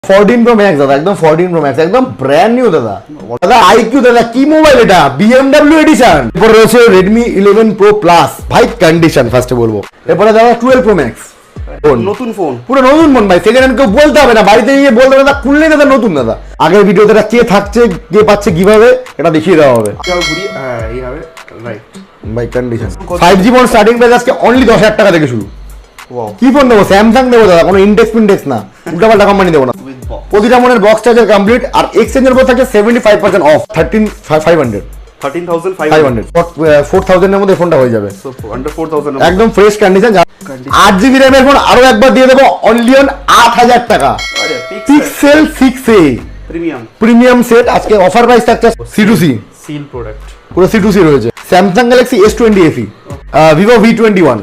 14 Pro Max দাদা, একদম 14 Pro Max, একদম ব্র্যান্ড নিউ দাদা। দাদা IQ দাদা, কি মোবাইল এটা? BMW edition. এরপরে রয়েছে Redmi 11 Pro Plus, ভাই কন্ডিশন ফার্স্টে বলবো। এরপরে দাদা 12 Pro Max, নতুন ফোন, পুরো নতুন ফোন ভাই, সেকেন্ড হ্যান্ড কেউ বলতে হবে না, বাড়িতে গিয়ে বলতে হবে না, খুললেই দাদা নতুন দাদা। আগের ভিডিওতে কে থাকছে কে পাচ্ছে কিভাবে এটা দেখিয়ে দেওয়া হবে। এইভাবে রাইট ভাই condition 5G phone starting price আজকে অনলি 10,000 টাকা থেকে শুরু। ওয়াও, কি ফোন দেবো? স্যামসাং দেবো দাদা, কোনো ইন্ডেক্স ফিন্ডেক্স না, উল্টাপাল্টা কোম্পানি দেবো না। উইথ বক্স প্রতিটা মনের বক্স চার্জার কমপ্লিট, আর এক্সচেঞ্জের উপর থাকে 75% অফ, 13,500 13,500 4,000 এর মধ্যে ফোনটা হয়ে যাবে, সো আন্ডার 4,000 একদম ফ্রেশ কন্ডিশন। 8GB র্যামের ফোন আরো একবার দিয়ে দেবো অনলি অন 8,000 টাকা। আরে পিক্সেল 6a প্রিমিয়াম সেট আজকে অফার প্রাইস থাকছে C2C, সিল প্রোডাক্ট, পুরো C2C রয়েছে। Samsung Galaxy S20 FE, Vivo V21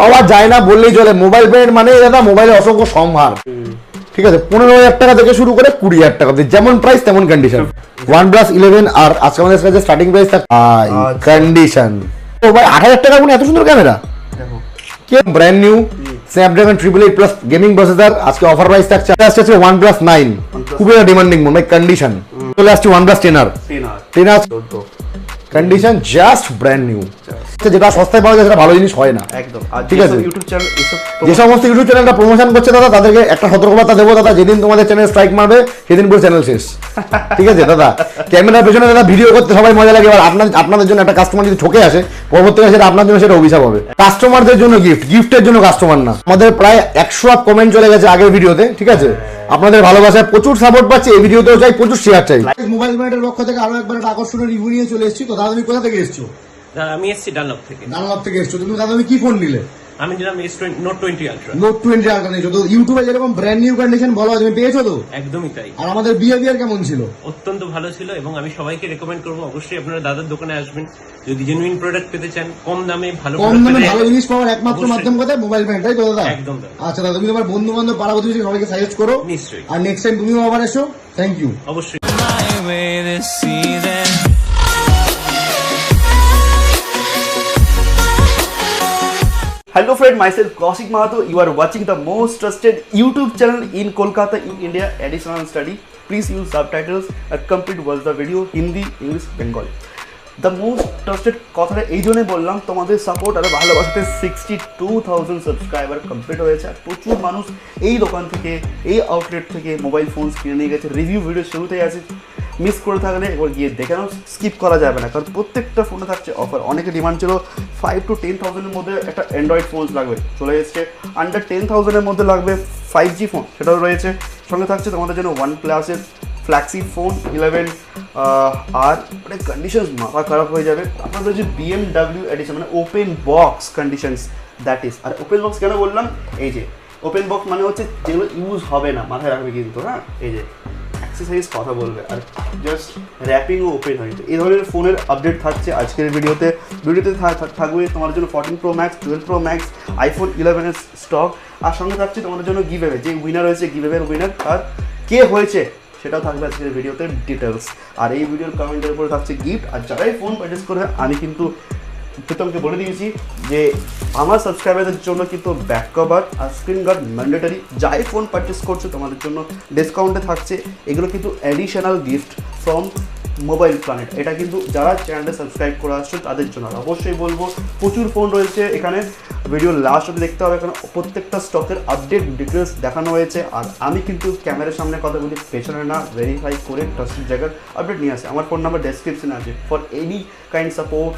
পাওয়া যায় না বললেই চলে। মোবাইল ব্র্যান্ড মানে দাদা মোবাইলের অসংখ্য সম্ভার, ঠিক আছে। 15,000 টাকা থেকে শুরু করে 20,000 টাকা, যেমন প্রাইস তেমন কন্ডিশন। OnePlus 11 আর আজকে আমাদের কাছে স্টার্টিং প্রাইস থাকে কন্ডিশন। তো ভাই 8,000 টাকার মধ্যে এত সুন্দর ক্যামেরা, দেখো কি brand new Snapdragon 888 plus gaming processor আজকে অফার প্রাইস থাকছে। আসছে OnePlus 9, খুবই ডিমান্ডিং মনে কন্ডিশন। চলে আসছে OnePlus 10R, 10R condition just brand new. যেটা সস্তায় পাওয়া যায় সেটা ভালো জিনিস হয় না একদম। আর ঠিক আছে, ইউটিউব চ্যানেল যে সমস্ত ইউটিউব চ্যানেলটা প্রমোশন করছে দাদা তাদেরকে একটা সতর্কবার্তা দেবো দাদা, যেদিন তোমাদের চ্যানেল স্ট্রাইক মারবে সেদিন পুরো চ্যানেল শেষ, ঠিক আছে দাদা। ক্যামেরার পেছনে দাদা ভিডিও করতে সবাই মজা লাগে, এবার আপনাদের জন্য একটা কাস্টমার যদি ঠকে আসে পরবর্তীকালে সেটা আপনার জন্য সেটা অভিশাপ হবে। কাস্টমারদের জন্য গিফটের জন্য কাস্টমার না। আমাদের প্রায় 100 কমেন্ট চলে গেছে আগের ভিডিওতে, ঠিক আছে। আপনাদের ভালোবাসায় প্রচুর সাপোর্ট পাচ্ছি, এই ভিডিওতেও চাই প্রচুর শেয়ার চাই। মোবাইল ব্র্যান্ডের পক্ষ থেকে আরো একবার একটা আকর্ষণীয় রিভিউ নিয়ে চলে এসেছি। তো দাদা তুমি কোথা থেকে এসেছো? আমি এসেছি ডানলপ থেকে। ডানলপ থেকে এসেছো তুমি দাদা, তুমি কি ফোন নিলে? আমি নিলাম নোট 20 আলট্রা। নোট 20 আলট্রা নিয়েছো তো, ইউটিউবে যেরকম ব্র্যান্ড নিউ কন্ডিশন বলা হয় তুমি পেয়েছো তো? একদমই তাই। আর আমাদের বিহেভিয়ার কেমন ছিল? অত্যন্ত ভালো ছিল, এবং আমি সবাইকে রেকমেন্ড করবো অবশ্যই আপনারা দাদার দোকানে আসবেন যদি জেনুইন প্রোডাক্ট পেতে চান। কম দামে ভালো জিনিস পাওয়ার একমাত্র মাধ্যম কোথায়? মোবাইল ব্র্যান্ড, তাই তো দাদা? একদম। আচ্ছা দাদা, তুমি তোমার বন্ধু বান্ধব পাড়া প্রতিবেশী সবাইকে সাজেস্ট করো নিশ্চয়ই, আর নেক্সট টাইম তুমিও আবার এসো। Thank you. অবশ্যই। Hello friend, myself Kaushik Mahato. You are watching the most trusted YouTube channel in Kolkata in India, Additional Study. Please use subtitles and complete watch the video Hindi, English, Bengali. The most trusted কথাটা এই জন্যই বললাম, তোমাদের support আর ভালোবাসাতে 62,000 subscriber complete হয়েছে। আর প্রচুর মানুষ এই দোকান থেকে, এই আউটলেট থেকে মোবাইল ফোন কিনে নিয়ে গেছে। রিভিউ ভিডিও শুরুতেই আছে, মিস করে থাকলে একবার গিয়ে দেখে নাও, স্কিপ করা যাবে না, কারণ প্রত্যেকটা ফোনে থাকছে অফার। অনেকে ডিমান্ড ছিল 5 to 10,000 মধ্যে একটা অ্যান্ড্রয়েড ফোন লাগবে, চলে এসছে। আন্ডার 10,000 মধ্যে লাগবে 5G ফোন, সেটাও রয়েছে। সঙ্গে থাকছে তোমাদের জন্য OnePlus-এর ফ্ল্যাগশিপ ফোন 11 আর মানে কন্ডিশনস মাথা খারাপ হয়ে যাবে। আপনাদের যে BMW এডিশন মানে open box conditions, that is. আর ওপেন বক্স কেন বললাম? এই যে ওপেন বক্স মানে হচ্ছে যেগুলো ইউজ হবে না, মাথায় রাখবে কিন্তু, হ্যাঁ। এই যে অ্যাক্সেসরিজ কথা বলবে আর জাস্ট র্যাপিংও ওপেন হয়েছে। এই ধরনের ফোনের আপডেট থাকছে আজকের ভিডিওতে থাকবে তোমার জন্য 14 Pro Max, 12 Pro Max, iPhone 11-এর stock. আর সঙ্গে থাকছে তোমাদের জন্য গিভঅ্যাওয়ে, যে উইনার হয়েছে গিভঅ্যাওয়ের উইনার আর কে হয়েছে সেটাও থাকবে আজকের ভিডিওতে ডিটেলস। আর এই ভিডিওর কমেন্টের উপরে থাকছে গিফট। আর যারাই ফোন পারচেস করবে, আমি কিন্তু প্রথমকে বলে দিয়েছি যে আমার সাবস্ক্রাইবারদের জন্য কিন্তু ব্যাক কভার আর স্ক্রিন গার্ড ম্যান্ডেটারি। যাই ফোন পারচেস করছো তোমাদের জন্য ডিসকাউন্টে থাকছে। এগুলো কিন্তু additional gift from mobile planet. এটা কিন্তু যারা চ্যানেলটা সাবস্ক্রাইব করে আসছো তাদের জন্য। অবশ্যই বলবো প্রচুর ফোন রয়েছে এখানে, ভিডিও লাস্ট অবধি দেখতে হবে, কারণ প্রত্যেকটা স্টকের আপডেট ডিটেলস দেখানো হয়েছে। আর আমি কিন্তু ক্যামেরার সামনে কথা বলি, পেছনে না, ভেরিফাই করে ট্রাস্টেড জায়গার আপডেট নিয়ে আসে। আমার ফোন নাম্বার ডেসক্রিপশনে আছে, ফর এনি কাইন্ড সাপোর্ট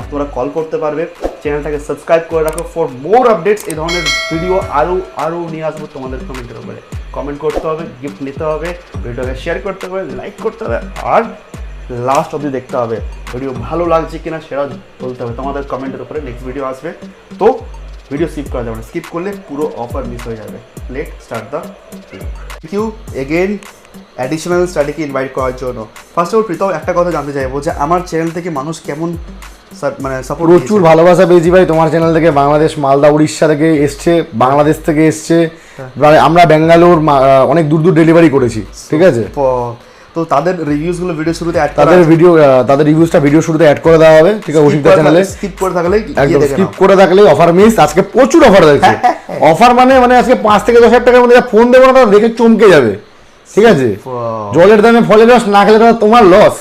আপনারা কল করতে পারবে। চ্যানেলটাকে সাবস্ক্রাইব করে রাখো ফর মোর আপডেটস। এই ধরনের ভিডিও আরও নিয়ে আসবো তোমাদের কমেন্টের উপরে। কমেন্ট করতে হবে, গিফট নিতে হবে, ভিডিওটাকে শেয়ার করতে হবে, লাইক করতে হবে, আর লাস্ট অবধি দেখতে হবে ভিডিও ভালো লাগছে কিনা সেটা বলতে হবে তোমাদের কমেন্টের উপরে। নেক্সট ভিডিও আসবে, তো ভিডিও স্কিপ করা যাবে না, স্কিপ করলে পুরো অফার মিস হয়ে যাবে। Let start the video. Thank you again additional স্টাডিকে ইনভাইট করার জন্য। ফার্স্ট অফ অল প্রীতম একটা কথা জানতে চাইবো যে আমার চ্যানেল থেকে মানুষ কেমন মানে সাপোর্ট? প্রচুর ভালোবাসা পেয়েছি ভাই তোমার চ্যানেল থেকে। বাংলাদেশ, মালদা, উড়িষ্যা থেকে এসছে, বাংলাদেশ থেকে এসছে, আমরা ব্যাঙ্গালোর অনেক দূর দূর ডেলিভারি করেছি, ঠিক আছে। তো তাদের রিভিউজগুলো ভিডিও শুরুতে অ্যাড তাদের রিভিউজটা ভিডিও শুরুতে অ্যাড করে দেওয়া হবে, ঠিক আছে। ওশিকদা চ্যানেলে স্কিপ করে থাকলে একদম স্কিপ করে থাকলে অফার মিস। আজকে প্রচুর অফার রয়েছে। অফার মানে আজকে 5 থেকে 10,000 টাকার মধ্যে ফোন দেবো না, তারা দেখে চমকে যাবে। ঠিক আছে, Wow. জলের দামে ফলের রস না খেলে দাদা তোমার লস।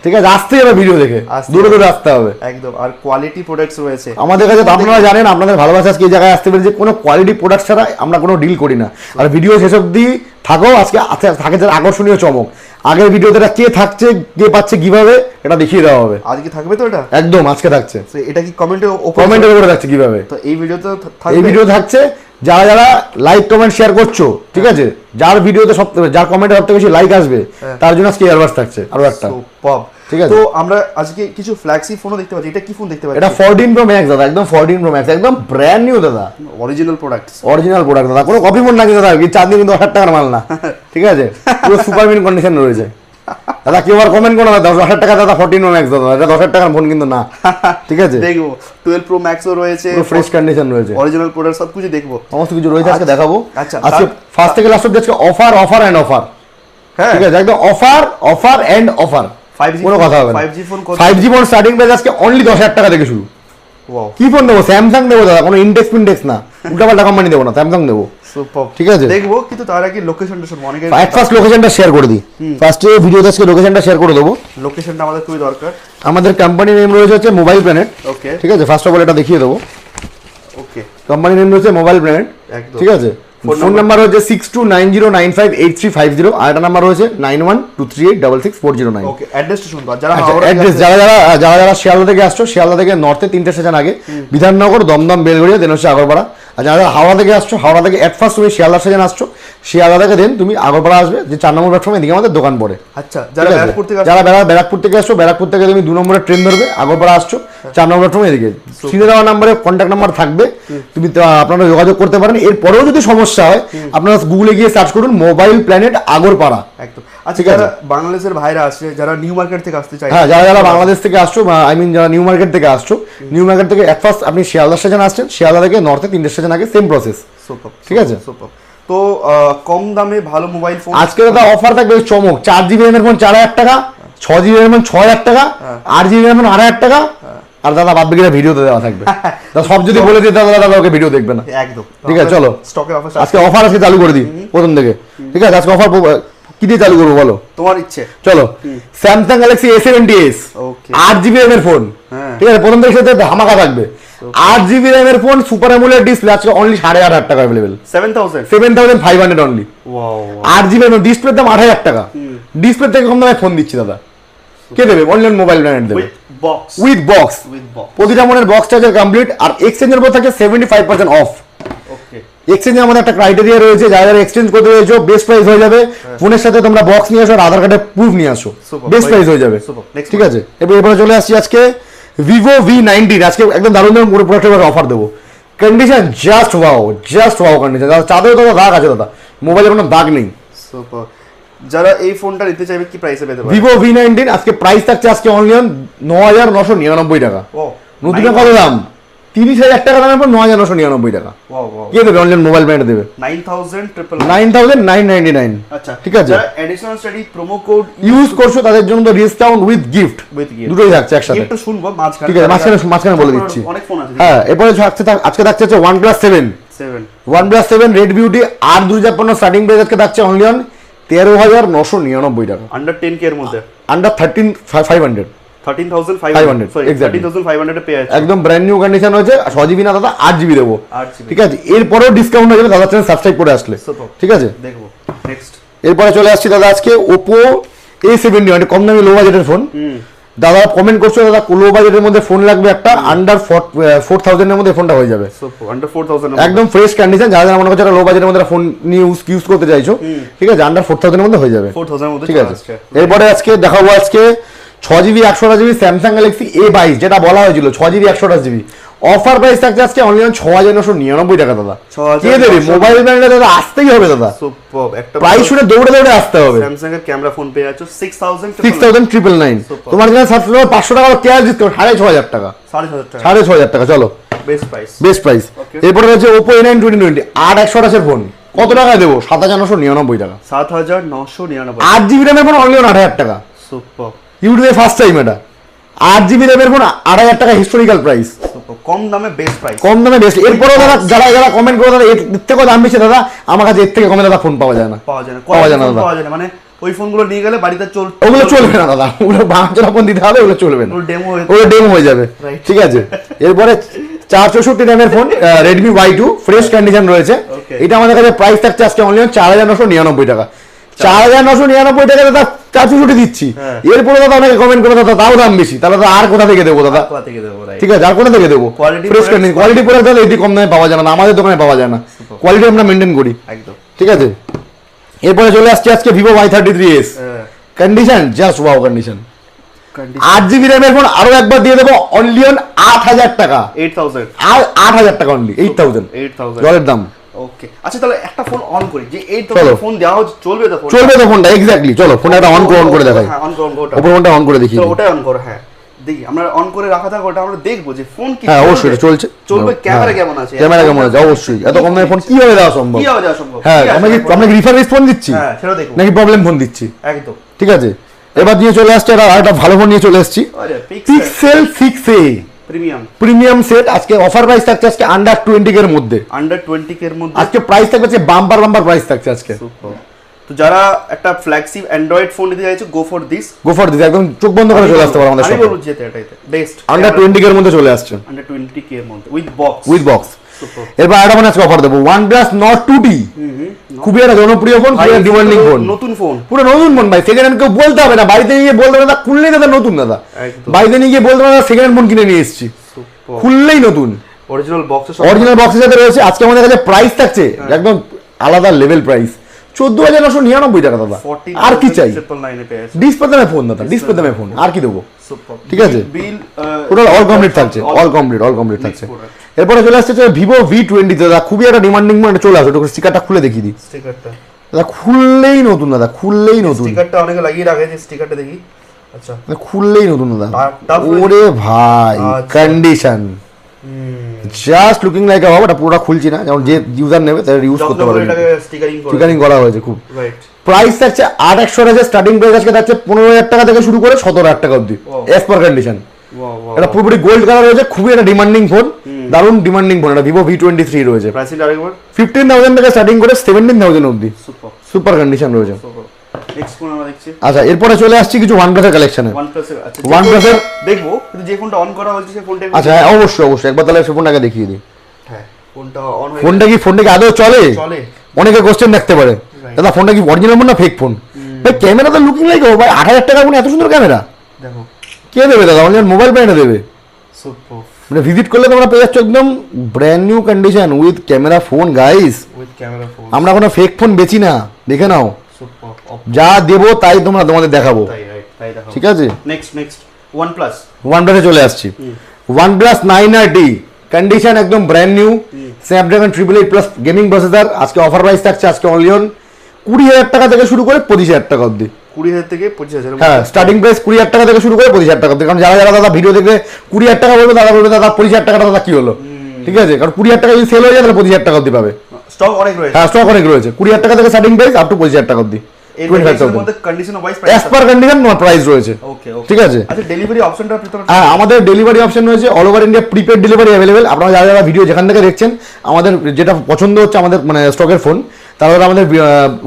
ঠিক আছে, আসতে হবে ভিডিও দেখে, আসতে দূরে হবে। দূরে আসতে হবে। একদম, আর কোয়ালিটি প্রোডাক্টস রয়েছে আমাদের কাছে তো আপনারা জানেন, আপনাদের ভালোবাসা আজকে এই জায়গায় আসতে পেরেছে, কোনো কোয়ালিটি প্রোডাক্ট ছাড়া আমরা কোনো ডিল করি না। আর ভিডিও শেষ অবধি থাকো, আজকে থাকে যার আকর্ষণীয় চমক। আগের ভিডিওতে এটা কে থাকছে, কে পাচ্ছে কিভাবে, এটা দেখিয়ে দেওয়া হবে। আজকে থাকবে তো এটা? একদম আজকে থাকছে, তো এটা কি কমেন্টে কমেন্টের উপরে থাকছে কিভাবে। তো এই ভিডিওতে থাকবে? এই ভিডিও থাকছে, যারা যারা লাইক কমেন্ট শেয়ার করছো, ঠিক আছে, যার ভিডিওতে যার কমেন্টে সবথেকে বেশি লাইক আসবে, তার জন্য আজকে ইয়ারবাডস থাকছে আরো একটা। সুপার। ঠিক আছে, তো আমরা আজকে কিছু ফ্ল্যাগশিপ ফোনও দেখতে পাচ্ছি। এটা কি ফোন দেখতে পাচ্ছি? এটা 14 Pro Max দাদা, একদম 14 Pro Max, একদম ব্র্যান্ড নিউ দাদা, অরিজিনাল প্রোডাক্টস। অরিজিনাল প্রোডাক্ট দাদা, কোনো কপি ফোন না কিন্তু দাদা, চাঁদনি কিন্তু 1000 টাকার মাল না। ঠিক আছে, পুরো সুপার মিন কন্ডিশন রয়েছে দাদা। কেউ আর কমেন্ট করো না 10,000 টাকা দাদা 14 Pro Max দাদা, এটা 10,000 টাকার ফোন কিন্তু না। ঠিক আছে, দেখবো 12 Pro Max ও রয়েছে, পুরো ফ্রেশ কন্ডিশন রয়েছে, অরিজিনাল প্রোডাক্ট সব কিছু দেখবো, সমস্ত কিছু রয়েছে আজকে দেখাবো। আচ্ছা, আজকে ফার্স্ট থেকে লাস্ট অবধি আজকে অফার অফার এন্ড অফার। হ্যাঁ ঠিক আছে, একদম offer offer and offer, 5G কোনো কথা হবে না। 5G ফোন কত? 5G ফোন স্টার্টিং প্রাইস আজকে অনলি 10,000 টাকা থেকে শুরু। ওয়াও, কি ফোন দেবো? স্যামসাং দেবো দাদা, কোনো ইন্ডেক্স ফিন্ডেক্স না, উল্টাপাল্টা কোম্পানি দেবো না, স্যামসাং দেবো। সুপার। ঠিক আছে, দেখবো, কিন্তু তার আগে লোকেশনটা শুনবো। অনেকে ফার্স্ট লোকেশনটা শেয়ার করে দিই, ফার্স্টে ভিডিওতে আজকে লোকেশনটা শেয়ার করে দেবো। লোকেশনটা আমাদের খুবই দরকার। আমাদের কোম্পানির নেম রয়েছে হচ্ছে মোবাইল প্ল্যানেট। ওকে ঠিক আছে, ফার্স্ট অফ অল এটা দেখিয়ে দেবো। ওকে, কোম্পানির নেম রয়েছে মোবাইল প্ল্যানেট। একদম। ঠিক আছে, ফোন নাম্বার হচ্ছে 6290958350, আর একটা নাম্বার রয়েছে 9123866409। ওকে, অ্যাড্রেসটা শুনবো। যারা আচ্ছা, হাওড়া অ্যাড্রেস যারা যারা শিয়ালদা থেকে আসছো, শিয়ালদা থেকে নর্থে 3টে স্টেশন আগে বিধাননগর, দমদম, বেলগড়িয়া, দেন হচ্ছে আগরপাড়া। আর যারা হাওড়া থেকে আসছো, হাওড়া থেকে এট ফার্স্ট তুমি শিয়ালদা স্টেশন আসছো, শিয়ালদা থেকে দেন তুমি আগরপাড়া আসবে, যে 4 নম্বর প্ল্যাটফর্মে এদিকে আমাদের দোকান পড়ে। আচ্ছা, যারা ঠিক আছে? ব্যারাকপুর থেকে যারা ব্যারাকপুর থেকে আসছো, ব্যারাকপুর থেকে তুমি 2 নম্বরের ট্রেন ধরবে, আগরপাড়া আসছো, 4 নম্বর প্ল্যাটফর্মে এদিকে সিনে দেওয়া নাম্বারে কন্ট্যাক্ট নাম্বার থাকবে, তুমি আপনারা যোগাযোগ করতে পারেন। এরপরেও যদি সমস্যা হয়, আপনারা গুগলে গিয়ে সার্চ করুন মোবাইল প্ল্যানেট আগরপাড়া। একদম। আচ্ছা, ঠিক আছে। যারা বাংলাদেশের ভাইরা আসছে, যারা নিউ মার্কেট থেকে আসতে চাই, হ্যাঁ, যারা যারা বাংলাদেশ থেকে আসছো, আই মিন যারা নিউ মার্কেট থেকে আসছো, নিউ মার্কেট থেকে এট ফার্স্ট আপনি শিয়ালদা স্টেশন আসছেন, শিয়ালদা থেকে নর্থে 3টে স্টেশন আগে, সেম প্রসেস। সুপার। ঠিক আছে। সুপার। তো কম দামে ভালো মোবাইল ফোন আজকে দাদা অফার থাকবে চমক, 4GB র্যামের ফোন 4,000 টাকা, 6GB র্যামের ফোন 6,000 টাকা, 8GB র্যামের ফোন 8,000 টাকা, আর দাদা বাদ বাকিটা ভিডিওতে দেওয়া থাকবে। দাদা সব যদি বলে দিই দাদা ওকে ভিডিও দেখবে না। একদম। ঠিক আছে, চলো স্টকের অফার আজকে অফার আজকে চালু করে দিই প্রথম থেকে। ঠিক আছে, আজকে অফার কি দিয়ে চালু করবো বলো? তোমার ইচ্ছে। চলো, স্যামসাং গ্যালাক্সি A70s, ওকে। 8GB র্যামের ফোন। হ্যাঁ। ঠিক আছে, প্রথম থেকে সাথে ধামাকা থাকবে। 8GB র্যামের ফোন, সুপার অ্যামোলেড ডিসপ্লে, আজকে অনলি 8,500 টাকা अवेलेबल, 7000। 7,500 অনলি। ওয়াও। 8GB ডিসপ্লের দাম 8,000 টাকা। ডিসপ্লে থেকে কম দামে ফোন দিচ্ছি দাদা, কে দেবে? অনলাইন মোবাইল ব্র্যান্ড দেবে, with box. With box. With box. প্রতিটা ফোনের বক্স চার্জার কমপ্লিট, আর এক্সচেঞ্জের উপর থাকে 75% অফ। ওকে। এক্সচেঞ্জে আমাদের একটা ক্রাইটেরিয়া রয়েছে, যারা যারা এক্সচেঞ্জ করতে রয়েছে বেস্ট প্রাইস হয়ে যাবে। ফোনের সাথে তোমরা বক্স নিয়ে আসো আর আধার কার্ডের প্রুফ নিয়ে আসো, Super, বেস্ট প্রাইস হয়ে যাবে। super, next ঠিক আছে, এরপরে চলে আসছি আজকে ভিভো V90, আজকে একদম দারুণ দারুণ পুরো প্রোডাক্টের অফার দেবো। কন্ডিশন জাস্ট ওয়াও কন্ডিশন দাদা, চাঁদেও দাদা দাগ আছে দাদা, মোবাইলের কোনো দাগ নেই। সুপার। যারা এই ফোনটা নিতে চাইবে কি প্রাইসে পেতে পারে? ভিভো V90 আজকে প্রাইস থাকছে আজকে অনলি 9,999 টাকা। ও, নতুন কত দাম? 30,000 টাকা দামের পর 9,999 টাকা। Wow wow. কে দেবে? অনলাইন মোবাইল ব্র্যান্ড দেবে 9,999। 9,999। আচ্ছা, ঠিক আছে, যারা additional study promo code use করছো তাদের জন্য তো discount with gift, with gift দুটোই থাকছে একসাথে। একটু শুনবো মাঝখানে। ঠিক আছে, মাঝখানে বলে দিচ্ছি। অনেক ফোন আছে। হ্যাঁ, এরপরে আজকে থাকছে হচ্ছে OnePlus 7 Red Beauty, আর 2015 স্টার্টিং প্রাইস আজকে থাকছে অনলি 13,999 টাকা। আন্ডার 10K এর মধ্যে, আন্ডার 13,500, 13,500 সরি, exactly. 13,500 এ পেয়ে যাচ্ছে। একদম ব্র্যান্ড নিউ কন্ডিশন হয়েছে। 6GB না দাদা, 8GB দেবো। 8GB। ঠিক আছে, এরপরেও ডিসকাউন্ট হয়ে যাবে দাদা, চ্যানেল সাবস্ক্রাইব করে আসলে। Super. ঠিক আছে, দেখবো নেক্সট। এরপরে চলে আসছি দাদা আজকে Oppo A70, মানে কম দামি লো বাজেটের ফোন। দাদা কমেন্ট করছো দাদা লো বাজেটের মধ্যে ফোন লাগবে একটা, আন্ডার 4,000 এর মধ্যে ফোনটা হয়ে যাবে। সুপার। আন্ডার 4,000 একদম ফ্রেশ কন্ডিশন, যারা যারা মনে করছো লো বাজেটের মধ্যে ফোন নিয়ে ইউজ করতে চাইছো, ঠিক আছে, আন্ডার 4,000 এর মধ্যে হয়ে যাবে। 4,000 এর মধ্যে ঠিক চলে আছে, আসছে। এরপরে আজকে দেখাবো আজকে 6GB 128GB Samsung Galaxy A22, যেটা বলা হয়েছিল 6GB 128GB। অফার প্রাইস থাকছে আজকে অনলি 6,999 টাকা দাদা। 6,999 কে দেবে? মোবাইল ব্র্যান্ডে দাদা আসতেই হবে দাদা, সুপার। একটা প্রাইস শুনে দৌড়ে দৌড়ে আসতে হবে। স্যামসাং এর ক্যামেরা ফোন পেয়ে যাচ্ছ 6,999। 6,999। Super. তোমার জন্য সাবস্ক্রাইবার 500 টাকা ক্যাশ দিতে হবে, 6,500 টাকা। 6,500 টাকা 6,500 টাকা, চলো best price. Best price. Okay. এরপরে হচ্ছে Oppo A9 2020 8/128 এর ফোন, কত টাকায় দেবো? 7,999 টাকা। 7,999। 8GB র্যামের ফোন অনলি 8,000 টাকা। সুপার। ইউটিউবে ফার্স্ট টাইম এটা। 8GB র্যামের ফোন 8,000 টাকা, হিস্টোরিক্যাল প্রাইস। সুপার। কম দামে বেস্ট প্রাইস। কম দামে বেস্ট। এরপরেও দাদা যারা কমেন্ট করে দাদা এর থেকেও দাম বেশি দাদা, আমার কাছে এর থেকে কমে দাদা ফোন পাওয়া যায় না, পাওয়া যায় না দাদা। পাওয়া যায় না, মানে ওই ফোনগুলো নিয়ে গেলে বাড়িতে ওগুলো চলবে না দাদা, ওগুলো বাঁচা ফোন দিতে হবে, ওগুলো চলবে না, ওগুলো ডেমো হয়ে যাবে। ঠিক আছে, এরপরে 464 র্যামের phone Redmi Y2 fresh condition রয়েছে। এটা আমাদের কাছে প্রাইস থাকছে আজকে অনলি 4999 টাকা। 4999 টাকা দাদা 464 দিচ্ছি। এরপরে দাদা অনেকে কমেন্ট করে দাদা তাও দাম বেশি, তাহলে আর কোথা থেকে দেবো দাদা? ঠিক আছে, আর কোথা থেকে দেবো? ফ্রেশ কন্ডিশন কোয়ালিটি প্রোডাক্ট দাদা এটি কম দামে পাওয়া যায় না, আমাদের দোকানে পাওয়া যায় না, কোয়ালিটি আমরা মেনটেন করি একদম। ঠিক আছে, এরপরে চলে আসছে আজকে Vivo Y33s condition just wow condition. 8GB র্যামের ফোন আরো একবার দিয়ে দেবো অনলি 8000 টাকা। 8000 টাকা অনলি, 8000 জলের দাম। ওকে, আচ্ছা তাহলে একটা ফোন অন করি, যে 8000 ফোন দেওয়া হচ্ছে, চলবে তো? চলবে তো ফোনটা, এক্স্যাক্টলি। চলো ফোনটা অন করে দেখাই। হ্যাঁ, অন করো ওটা, ওপর ফোনটা অন করে দেখি। তো ওটাই অন করো। হ্যাঁ দেখি, আমরা অন করে রাখা থাকো, ওটা আমরা দেখবো যে ফোন কি। হ্যাঁ অবশ্যই চলছে, চলবে। ক্যামেরা কেমন আছে? ক্যামেরা কেমন আছে? অবশ্যই। এত কম দামে ফোন কিভাবে দেওয়া সম্ভব? কিভাবে দেওয়া সম্ভব? হ্যাঁ, আমরা কি রিফারবিশ ফোন দিচ্ছি? হ্যাঁ, সেটা দেখো। নাকি প্রবলেম ফোন দিচ্ছি? একদম। ঠিক আছে, এবার নিয়ে চলে আসছে একটা ভালো ফোন নিয়ে চলে এসেছি, Pixel 6a প্রিমিয়াম সেট। আজকে অফার প্রাইস থাকছে আজকে আন্ডার 20 এর মধ্যে। আন্ডার 20 এর মধ্যে আজকে প্রাইস থাকছে বাম্পার প্রাইস থাকছে আজকে। তো যারা একটা ফ্ল্যাগশিপ অ্যান্ড্রয়েড ফোন নিতে চাইছে, গো ফর দিস একদম চোখ বন্ধ করে চলে আসতে পারো আমাদের শপে। আমি বলবো যেটা এটাই বেস্ট। আন্ডার 20 এর মধ্যে চলে আসছে, আন্ডার 20 এর মধ্যে উইথ বক্স। এরপর আরেকটা ফোন আজকে অফার দেবো, OnePlus Nord 2T। খুবই একটা জনপ্রিয় ফোন, খুবই ডিমান্ডিং ফোন, নতুন ফোন, পুরো নতুন ফোন ভাই। সেকেন্ড হ্যান্ড কেউ বলতে হবে না, বাড়িতে নিয়ে বলতে হবে না খুললেই দাদা নতুন দাদা। বাড়িতে নিয়ে গিয়ে বলতে হবে না সেকেন্ড হ্যান্ড ফোন কিনে নিয়ে এসেছি, খুললেই নতুন। অরিজিনাল বক্সের সাথে রয়েছে। আজকে আমাদের কাছে প্রাইস থাকছে একদম আলাদা লেভেল প্রাইস, 14,999 টাকা দাদা। আর কি চাই? ডিসপ্লে দামে ফোন দাদা, ডিসপ্লে দামে ফোন, আর কি দেবো? ঠিক আছে, টোটাল অল কমপ্লিট থাকছে, অল কমপ্লিট থাকছে। এরপরে চলে আসছে Vivo V20 দাদা, খুবই একটা ডিমান্ডিং ফোন। চলে আসো, একটু স্টিকারটা খুলে দেখিয়ে দিই। স্টিকারটা দাদা খুললেই নতুন দাদা, খুললেই নতুন। স্টিকারটা অনেকে লাগিয়ে রাখে, যে স্টিকারটা দেখি। আচ্ছা, খুললেই নতুন দাদা। ওরে ভাই, কন্ডিশন জাস্ট লুকিং লাইক আ, এটা পুরোটা খুলছি না, যেমন যে ইউজার নেবে তার ইউজ করতে পারবে। স্টিকারিং করা হয়েছে খুব। প্রাইস থাকছে 8,100 স্টার্টিং প্রাইস আজকে থাকছে 15,000 টাকা থেকে শুরু করে 17,000 টাকা অবধি এস পার কন্ডিশন। এটা পুরোপুরি গোল্ড কালার রয়েছে, খুবই একটা ডিমান্ডিং ফোন, দারুণ ডিমান্ডিং ফোন। এটা Vivo V23 রয়েছে, 15,000 থেকে স্টার্টিং করে 17,000 অবধি সুপার কন্ডিশন রয়েছে। আচ্ছা, এরপরে চলে আসছি কিছু OnePlus এর কালেকশনে। OnePlus এর দেখবো, কিন্তু যে ফোনটা অন করা হয়েছে সেই ফোনটা। আচ্ছা অবশ্যই একবার তাহলে সেই ফোনটাকে দেখিয়ে দিই। হ্যাঁ, ফোনটা কি আদৌ চলে? অনেকে কোশ্চেন রাখতে পারে, দাদা ফোনটা কি অরিজিনাল ফোন না ফেক ফোন? ভাই ক্যামেরা তো লুকিং লাইক ভাই, 8,000 টাকা ফোন, এত সুন্দর ক্যামেরা দেখো। কে দেবে দাদা? অনলাইন মোবাইল ব্র্যান্ড দেবে। মানে ভিজিট করলে তোমরা পেয়ে যাচ্ছ একদম brand new condition with camera phone guys. আমরা কোনো ফেক ফোন বেচি না, দেখে নাও। যা দেবো তাই তোমাদের দেখাবো। ঠিক আছে, নেক্সট OnePlus এ চলে আসছি। OnePlus 9RT কন্ডিশন একদম brand new, Snapdragon 888+ gaming processor. আজকে অফার প্রাইস থাকছে আজকে অনলি 20,000 টাকা থেকে শুরু করে 25,000 টাকা অবধি। 20,000 থেকে 25,000? হ্যাঁ, স্টার্টিং প্রাইস 20,000 টাকা থেকে শুরু করে 25,000 টাকা অবধি। কারণ যারা দাদা ভিডিও দেখে 20,000 টাকা বলবে, দাদা বলবে দাদা 25,000 টাকাটা দাদা কি হলো? ঠিক আছে, কারণ 20,000 টাকা যদি সেল হয়ে যায় তাহলে 25,000 টাকা অবধি পাবে। স্টক অনেক রয়েছে। হ্যাঁ, স্টক অনেক রয়েছে। 20,000 টাকা থেকে স্টার্টিং প্রাইস আপ টু 25,000 টাকা অবধি। আমাদের ডেলিভারি অপশন রয়েছে all over India, prepaid delivery available. আপনারা যারা ভিডিও যেখান থেকে দেখছেন, আমাদের যেটা পছন্দ হচ্ছে আমাদের মানে স্টকের ফোন, তাহলে আমাদের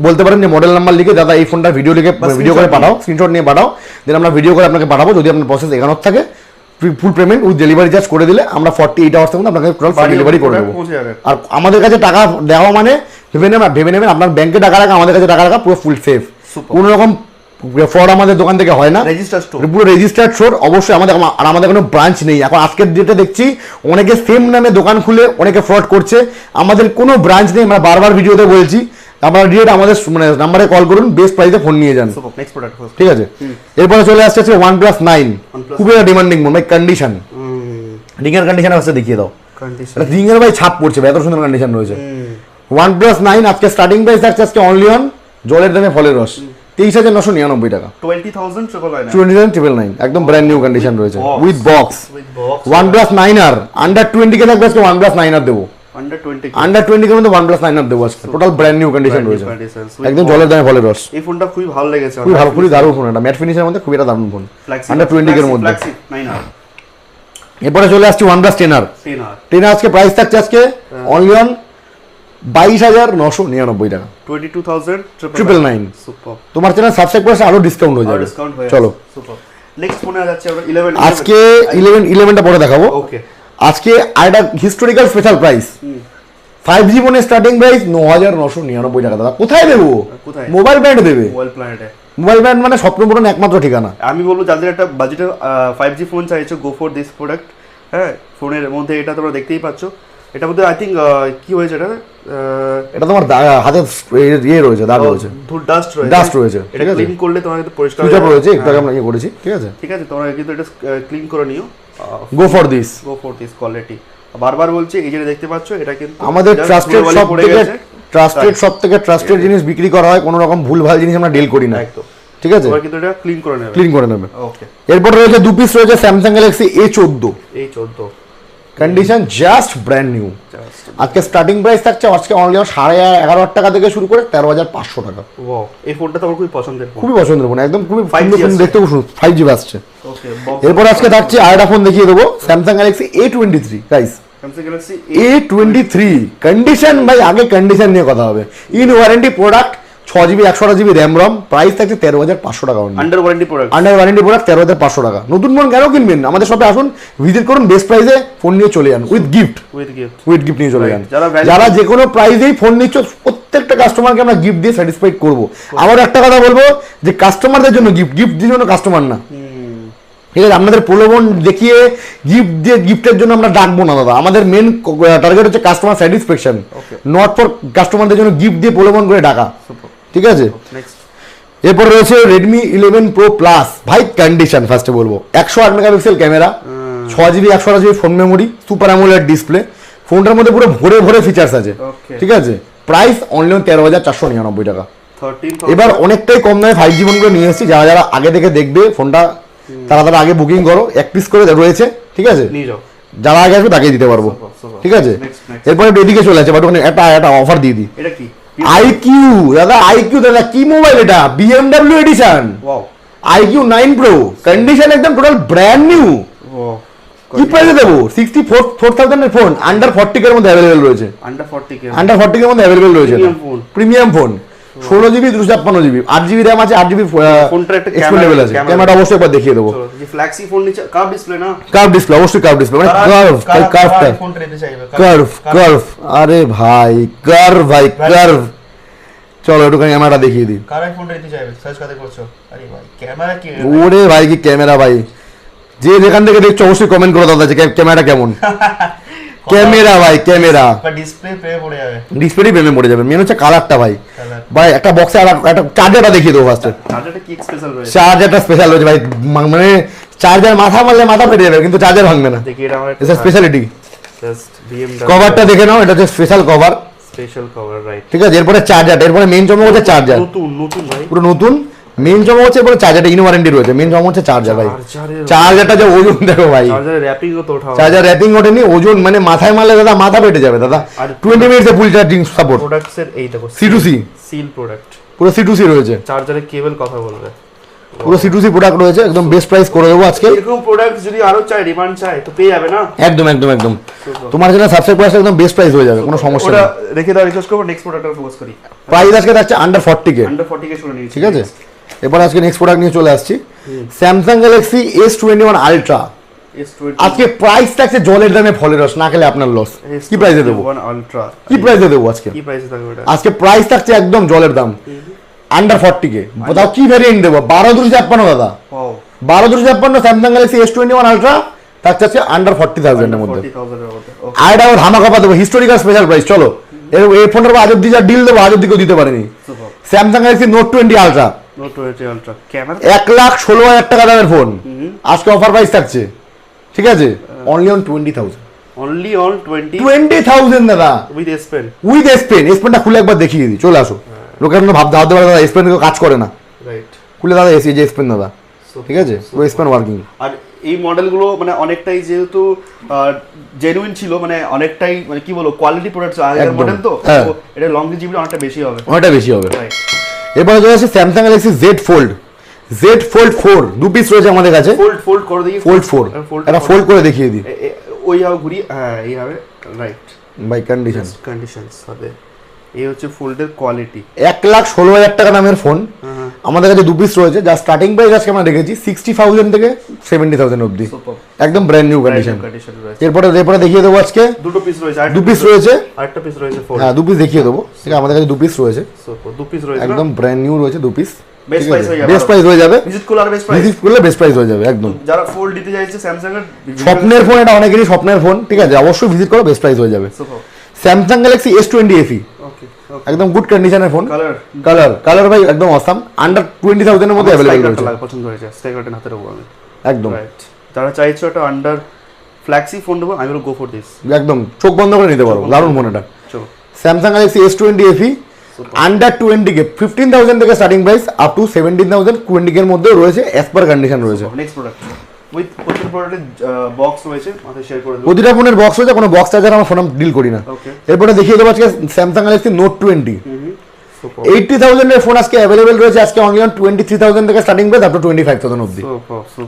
বলতে পারেন যে মডেল নাম্বার লিখে দাদা এই ফোনটা ভিডিও করে পাঠাও, স্ক্রিনশট নিয়ে পাঠাও, দেন আমরা ভিডিও করে আপনাকে পাঠাবো। যদি আপনার প্রসেস এগানোর থাকে, full payment with delivery charge করে দিলে আমরা 48 আওয়ার্সের মধ্যে আপনাকে টোটাল ডেলিভারি করে দেবো। আর আমাদের কাছে টাকা দেওয়া মানে ভেবে নেবেন আপনার ব্যাংকে টাকা রাখা, আমাদের কাছে টাকা রাখা পুরো ফুল সেফ। কোনো রকম ফ্রড আমাদের দোকান থেকে হয় না, পুরো রেজিস্টার্ড স্টোর। অবশ্যই আমাদের কোনো ব্রাঞ্চ নেই। এখন আজকের ডেটে দেখছি অনেকে সেম নামে দোকান খুলে অনেকে ফ্রড করছে। আমাদের কোনো ব্রাঞ্চ নেই, আমরা বারবার ভিডিওতে বলছি। আপনারা ডিরেক্ট আমাদের মানে নাম্বারে কল করুন, বেস্ট প্রাইসে ফোন নিয়ে যান। ঠিক আছে, এরপরে চলে আসছে OnePlus 9, খুবই ডিমান্ডিং ফোন ভাই। কন্ডিশন রিংয়ের কন্ডিশন আসছে, দেখিয়ে দাও। রিংয়ের ভাই ছাপ পড়ছে ভাই, এত সুন্দর কন্ডিশন রয়েছে। OnePlus 9 আজকে স্টার্টিং প্রাইস থাকছে আজকে অনলি অন জলের দামে ফলের রস 23,999 টাকা। 20,999 একদম ব্র্যান্ড নিউ কন্ডিশন রয়েছে with box. OnePlus 9R under 20 কে থাকবে আজকে OnePlus 9R দেবো। আন্ডার 20 এর মধ্যে OnePlus 9R দেবো আজকে, টোটাল ব্র্যান্ড নিউ কন্ডিশন রয়েছে, একদম জলের দামে ফলের রস। এই ফোনটা খুবই ভালো লেগেছে, খুবই দারুণ ফোন। এটা ম্যাট ফিনিশের মধ্যে খুবই একটা দারুণ ফোন, আন্ডার 20 এর মধ্যে। এরপরে চলে আসছি OnePlus 10R। 10R 10R আজকে প্রাইস থাকছে আজকে অনলি অন 22,999 টাকা, 22,999 সুপার। তোমার চ্যানেল সাবস্ক্রাইব করে আরো ডিসকাউন্ট হয়ে যাবে। ডিসকাউন্ট হয়ে চলো সুপার। নেক্সট ফোনে যাচ্ছে আমরা 11 আজকে 11টা পরে দেখাবো। ওকে আজকে আরেকটা হিস্টোরিক্যাল স্পেশাল প্রাইস 5G ফোনের স্টার্টিং প্রাইস 9,999 টাকা। দাদা কোথায় দেবো? কোথায়? মোবাইল ব্র্যান্ড দেবে। মোবাইল প্ল্যানেটে মোবাইল ব্র্যান্ড মানে স্বপ্নপূরণ একমাত্র ঠিকানা। আমি বলবো যাদের একটা বাজেটের 5G ফোন চাইছো, গো ফর দিস প্রোডাক্ট। হ্যাঁ, ফোনের মধ্যে এটা তোমরা দেখতেই পাচ্ছ। এটার মধ্যে আই থিঙ্ক কি হয়েছে এটা তোমার হাতে ইয়ে রয়েছে, দাগ রয়েছে, ধুল ডাস্ট রয়েছে, ডাস্ট রয়েছে। এটা ক্লিন করলে তোমার কিন্তু পরিষ্কার সুইচ অফ রয়েছে, একটু আগে আমরা ইয়ে করেছি। ঠিক আছে, ঠিক আছে, তোমরা কিন্তু এটা ক্লিন করে নিও। Go for this quality. বারবার বলছি, এই যে দেখতে পাচ্ছ এটা কিন্তু আমাদের সব থেকে ট্রাস্টেড জিনিস বিক্রি করা হয়, কোনো রকম ভুলভাল জিনিস আমরা ডিল করি না। একদম ঠিক আছে, তোমরা কিন্তু এটা ক্লিন করে নেবে। ওকে, এরপর রয়েছে 2 পিস রয়েছে স্যামসাং গ্যালাক্সি A14, এই 14 কন্ডিশন জাস্ট ব্র্যান্ড নিউ। আজকে স্টার্টিং প্রাইস থাকছে আজকে অনলি 11,500 টাকা থেকে শুরু করে 13,500 টাকা। ওয়াও, এই ফোনটা তো আমার খুবই পছন্দের ফোন, খুবই পছন্দের ফোন, একদম খুবই 5G সুন্দর ফোন, আসছে। দেখতে খুব সুন্দর, 5G আসছে। ওকে, এরপর আজকে থাকছে আরেকটা ফোন দেখিয়ে দেবো, Samsung Galaxy A23 guys. Samsung Galaxy A23 condition ভাই, আগে কন্ডিশন নিয়ে কথা হবে। In warranty product, 6GB 128GB RAM ROM, price থাকছে 13,500 টাকা। Under warranty product, under warranty product 13,500 টাকা। নতুন ফোন কেন কিনবেন? আমাদের শপে আসুন, ভিজিট করুন, বেস্ট প্রাইসে ফোন নিয়ে চলে যান উইথ গিফট। উইথ গিফট নিয়ে চলে যান। যারা যে কোনো প্রাইসেই ফোন নিচ্ছ, প্রত্যেকটা কাস্টমারকে আমরা গিফট দিয়ে স্যাটিসফাইড করবো। আবার একটা কথা বলবো যে কাস্টমারদের জন্য গিফট, গিফট দিয়ে জন্য কাস্টমার না। ঠিক আছে, আপনাদের প্রলোভন দেখিয়ে গিফট দিয়ে গিফটের জন্য আমরা ডাকবো না দাদা। আমাদের মেন টার্গেট হচ্ছে কাস্টমার স্যাটিসফ্যাকশন, নট ফর কাস্টমারদের জন্য গিফট দিয়ে প্রলোভন করে ডাকা। ঠিক আছে, এরপর রয়েছে Redmi 11 Pro Plus। ভাই কন্ডিশন ফার্স্টে বলবো, 108 megapixel camera, 6GB 128GB phone memory, super AMOLED display. ফোনটার মধ্যে পুরো ভরে ভরে ফিচার্স আছে। ঠিক আছে, প্রাইস অনলি 13,499 টাকা। এবার অনেকটাই কম দামে 5G ফোনগুলো নিয়ে এসেছি। যারা যারা আগে থেকে দেখবে ফোনটা, তারা আগে বুকিং করো, 1 পিস করে রয়েছে। ঠিক আছে, যারা আগে আসবে তাকে দিতে পারবো। ঠিক আছে, এরপরে এদিকে চলে আছে, বাট একটা অফার দিয়ে দিই। এটা কি? IQ দাদা, IQ দাদা কি মোবাইল এটা? BMW edition, IQ 9 Pro, condition একদম টোটাল ব্র্যান্ড নিউ। কি প্রাইসে দেবো? 64,000 এর ফোন, আন্ডার 40K এর মধ্যে अवेलेबल রয়েছে। আন্ডার 40K এর মধ্যে अवेलेबल রয়েছে, premium phone. 16GB 256GB, 8GB RAM আছে, 8GB ফোনটার একটা এক্সপেন্ডেবল আছে। ক্যামেরা অবশ্যই একবার দেখিয়ে দেবো। যে ফ্ল্যাগশিপ ফোন নিচে কার্ভ ডিসপ্লে না? কার্ভ ডিসপ্লে, অবশ্যই কার্ভ ডিসপ্লে, মানে কার্ভ। আরে ভাই কার্ভ, ভাই কার্ভ। চলো একটু ক্যামেরাটা দেখিয়ে দিই। কার ফোনটা নিতে চাইবে? সার্চ করতে করছো? আরে ভাই ক্যামেরা কি? ওরে ভাই কি ক্যামেরা ভাই, যে যেখান থেকে দেখছো অবশ্যই কমেন্ট করে দাদা যে ক্যামেরাটা কেমন। ক্যামেরা ভাই, ক্যামেরা ডিসপ্লে প্রেমে পড়ে যাবে, ডিসপ্লে প্রেমে পড়ে যাবে। মেন হচ্ছে কালারটা ভাই। ভাই একটা বক্সে একটা চার্জারটা দেখিয়ে দেবো ফার্স্টে। চার্জারটা কি স্পেশাল রয়েছে? চার্জারটা স্পেশাল রয়েছে ভাই, মানে চার্জার মাথা মারলে মাথা ফেটে যাবে কিন্তু চার্জার ভাঙবে না। দেখি এটা আমার এটা স্পেশালিটি। জাস্ট BMW কভারটা দেখে নাও, এটা হচ্ছে special cover. Special cover, right. ঠিক আছে, এরপরে চার্জারটা, এরপরে মেইন চমক হচ্ছে চার্জার। নতুন ভাই, পুরো নতুন। মেইন চমক হচ্ছে এরপরে চার্জারটা ইন ওয়ারেন্টি রয়েছে। মেইন চমক হচ্ছে চার্জার ভাই। চার্জারটা যে ওজন দেখো ভাই, চার্জারের র্যাপিং তো ওঠাও। চার্জার র্যাপিং ওঠেনি, ওজন মানে মাথায় মারলে দাদা মাথা ফেটে যাবে দাদা। 20 মিনিটস এ ফুল চার্জিং সাপোর্ট। প্রোডাক্টসের এই দেখো C2C, সিল প্রোডাক্ট, পুরো C2C রয়েছে। চার্জারের কেবল কথা বলবে, পুরো C2C প্রোডাক্ট রয়েছে, একদম বেস্ট প্রাইস করে দেবো আজকে। এরকম প্রোডাক্ট যদি আরো চাই, ডিমান্ড চাই তো পেয়ে যাবে না? একদম একদম একদম, তোমার জন্য সাবস্ক্রাইব করে একদম বেস্ট প্রাইস হয়ে যাবে, কোনো সমস্যা নেই। ওটা রেখে দাও, রিকোয়েস্ট করব। নেক্সট প্রোডাক্টটা ফোকাস করি। প্রাইস আজকে থাকছে আন্ডার 40K। আন্ডার 40K শুনে নিয়েছি। ঠিক আছে, এবার আজকে নেক্সট প্রোডাক্ট নিয়ে চলে আসছি, স্যামসাং গ্যালাক্সি S21 আলট্রা। আজকে প্রাইস থাকছে জলের দামে ফলের রস, না খেলে আপনার লস। কি প্রাইসে দেবো? কি প্রাইসে দেবো আজকে? কি প্রাইসে থাকবে এটা? আজকে প্রাইস থাকছে একদম জলের দাম, আন্ডার 40K। তাও কি ভ্যারিয়েন্ট দেবো? 12,256 দাদা, 12,256 স্যামসাং গ্যালাক্সি S21 আলট্রা থাকছে আজকে আন্ডার 40,000 এর মধ্যে। আর এটা ধামাকা দেবো, হিস্টোরিক্যাল স্পেশাল প্রাইস। চলো এই ফোনটার আজ অব্দি যা ডিল দেবো আজ অব্দি কেউ দিতে পারেনি। স্যামসাং গ্যালাক্সি নোট 20 আলট্রা, 1,16,000 টাকা দামের ফোন, আজকে অফার প্রাইস থাকছে। ঠিক আছে, অনলি অন 20,000। অনলি অন 20,000 দাদা, with S pen. With S pen. S পেনটা খুলে একবার দেখিয়ে দিই, চলে আসো। লোকের ভাবতে পারে দাদা এস পেন কাজ করে না, রাইট। খুলে দাদা এসি যে এস পেন দাদা। ঠিক আছে, পুরো এস পেন ওয়ার্কিং। আর এই মডেলগুলো মানে অনেকটাই যেহেতু জেনুইন ছিল, মানে অনেকটাই মানে কি বলবো কোয়ালিটি প্রোডাক্ট আগের মডেল, তো এটা লংজিভিটি অনেকটা বেশি হবে, অনেকটা বেশি হবে। রাইট। এবার চলে আসছে Samsung Galaxy Z Fold। Z fold 4 দু পিস রয়েছে আমাদের কাছে। ফোল্ড করে দিই, ফোল্ড 4 এটা ফোল্ড করে দেখিয়ে দিই ওইভাবে ঘুরি, হ্যাঁ এইভাবে, রাইট। বাই কন্ডিশনস হবে, এই হচ্ছে ফোল্ডের কোয়ালিটি। 1,16,000 টাকা দামের ফোন আমাদের কাছে দু পিস রয়েছে, যা স্টার্টিং প্রাইস আজকে আমরা রেখেছি 60,000 থেকে 70,000 অবধি, একদম ব্র্যান্ড নিউ কন্ডিশন। এরপরে দেখিয়ে দেবো আজকে দুটো পিস রয়েছে, দু পিস রয়েছে, আরেকটা পিস রয়েছে ফোল্ড, হ্যাঁ দু পিস দেখিয়ে দেবো। ঠিক আছে, আমাদের কাছে দু পিস রয়েছে, দু পিস রয়েছে, একদম ব্র্যান্ড নিউ রয়েছে দু পিস। বেস্ট প্রাইস হয়ে যাবে, বেস্ট প্রাইস হয়ে যাবে, ভিজিট করলে আর বেস্ট প্রাইস, ভিজিট করলে বেস্ট প্রাইস হয়ে যাবে একদম। যারা ফোল্ড দিতে চাইছে স্যামসাং এর স্বপ্নের ফোন, এটা অনেকেরই স্বপ্নের ফোন, ঠিক আছে, অবশ্যই ভিজিট করো, বেস্ট প্রাইস হয়ে যাবে। স্যামসাং গ্যালাক্সি S20 FE ওকে, একদম গুড কন্ডিশনের ফোন। কালার কালার ভাই একদম অসাম, আন্ডার 20,000 এর মধ্যে अवेलेबल রয়েছে। পছন্দ হয়েছে, স্কাই কার্টেন হাতে রাখবো আমি একদম। রাইট, যারা চাইছো একটা আন্ডার ফ্ল্যাগশিপ ফোন নেবো, আমি উইল গো ফর দিস, একদম চোখ বন্ধ করে নিতে পারো, দারুণ ফোন এটা। চলো, Samsung Galaxy S20 FE under 20K 15,000 থেকে starting price up to 17,000 20K এর মধ্যে রয়েছে, অ্যাজ পার কন্ডিশন রয়েছে। নেক্সট প্রোডাক্ট উইথ প্রত্যেক প্রোডাক্টের বক্স রয়েছে, আমাদের শেয়ার করে দেবো। প্রতিটা ফোনের বক্স রয়েছে, কোনো বক্স চার্জার আমরা ফোন ডিল করি না। ওকে, এরপরে দেখিয়ে দেবো আজকে স্যামসাং গ্যালাক্সি নোট 20 80,000 এর ফোন আজকে অ্যাভেলেবেল রয়েছে, আজকে অনলি অন 23,000 থেকে স্টার্টিং প্রাইস আপ টু 25,000 অবধি।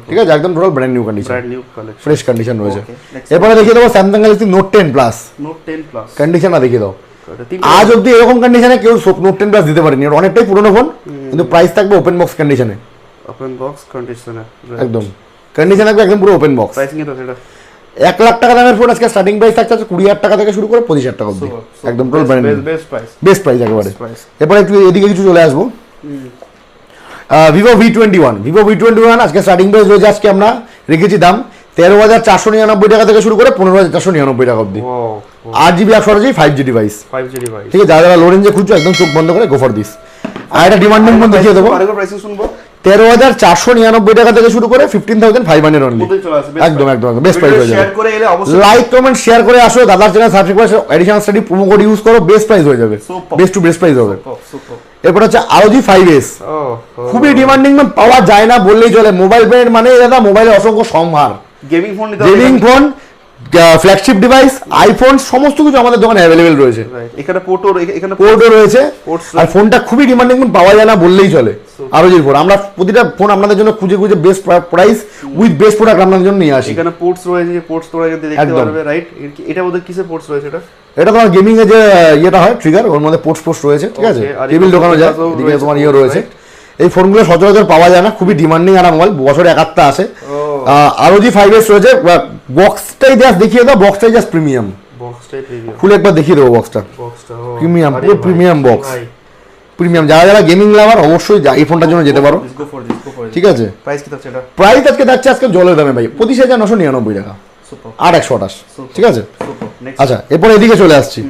ঠিক আছে, একদম total brand new condition, brand new collection, fresh condition রয়েছে। next এরপরে দেখিয়ে দেবো Samsung Galaxy note 10 plus note 10 plus condition দেখিয়ে দাও। আজ অবধি এরকম কন্ডিশনে কেউ নোট 10 প্লাস দিতে পারেনি, এটা অনেকটাই পুরনো ফোন, কিন্তু প্রাইস থাকবে ওপেন বক্স কন্ডিশনে, ওপেন বক্স কন্ডিশনে একদম কন্ডিশন থাকবে একদম পুরো ওপেন বক্স। প্রাইসিং এত সেটা 1,00,000 টাকা দামের ফোন আজকে স্টার্টিং প্রাইস থাকছে 20,000 টাকা থেকে শুরু করে 25,000 টাকা অবধি, একদম total brand new best price একেবারে। এরপরে একটু এদিকে কিছু চলে আসবো, ভিভো V21 আজকে স্টার্টিং প্রাইস রয়েছে, আজকে আমরা রেখেছি দাম 13,499 টাকা থেকে শুরু করে 15,499 টাকা অবধি। 8GB 128GB 5G ডিভাইস, ঠিক আছে, যারা লো রেঞ্জে খুঁজছো একদম চোখ বন্ধ করে গো ফর দিস। আর একটা ডিমান্ডিং ফোন দেখিয়ে দেবো, আরেকবার প্রাইসিং শুনবো, 13,499 টাকা থেকে শুরু করে 15,500 অনলি, একদম বেস্ট প্রাইস হয়ে যাবে। শেয়ার করে এলে অবশ্যই লাইক কমেন্ট শেয়ার করে আসো, দাদার চ্যানেল সাবস্ক্রাইব করে additional study promo code use করো, বেস্ট প্রাইস হয়ে যাবে, বেস্ট টু বেস্ট প্রাইস হবে। এরপর হচ্ছে ROG 5S, খুবই ডিমান্ডিং, পাওয়া যায় না বললেই চলে। মোবাইল ব্র্যান্ড মানে দাদা মোবাইলে অসংখ্য সম্ভার, gaming phone phone, flagship device, iPhone, সমস্ত কিছু আমাদের দোকানে অ্যাভেলেবেল রয়েছে। এখানে পোর্টও রয়েছে, আর ফোনটা খুবই ডিমান্ডিং, পাওয়া যায় না বললেই চলে। ROG ফোন আমরা প্রতিটা ফোন আপনাদের জন্য খুঁজে best price with best product আপনাদের জন্য নিয়ে আসি। এখানে পোর্টস রয়েছে, পোর্টস তোমরা দেখতে পারবে, রাইট। এটা মধ্যে কিসের পোর্টস রয়েছে? এটা তোমার গেমিং এর যে ইয়েটা হয় ট্রিগার, ওর মধ্যে পোর্টস রয়েছে, ঠিক আছে, টেবিল দোকানও যায়, এদিকে তোমার ইয়ে রয়েছে। এই ফোনগুলো সচরাচর পাওয়া যায় না, খুবই ডিমান্ডিং আর মোবাইল, বছরে একাত্তা আসে। ROG 5S রয়েছে, বক্সটাই জাস্ট দেখিয়ে দাও, বক্সটাই জাস্ট প্রিমিয়াম, খুলে একবার দেখিয়ে দেবো বক্সটা, প্রিমিয়াম, পুরো প্রিমিয়াম বক্স, প্রিমিয়াম। যারা গেমিং লাভার অবশ্যই এই ফোনটার জন্য যেতে পারো, ঠিক আছে। প্রাইস আজকে থাকছে আজকে জলের দামে ভাই 25,999 টাকা, 8,128, ঠিক আছে। আচ্ছা, এরপর এদিকে চলে আসছি,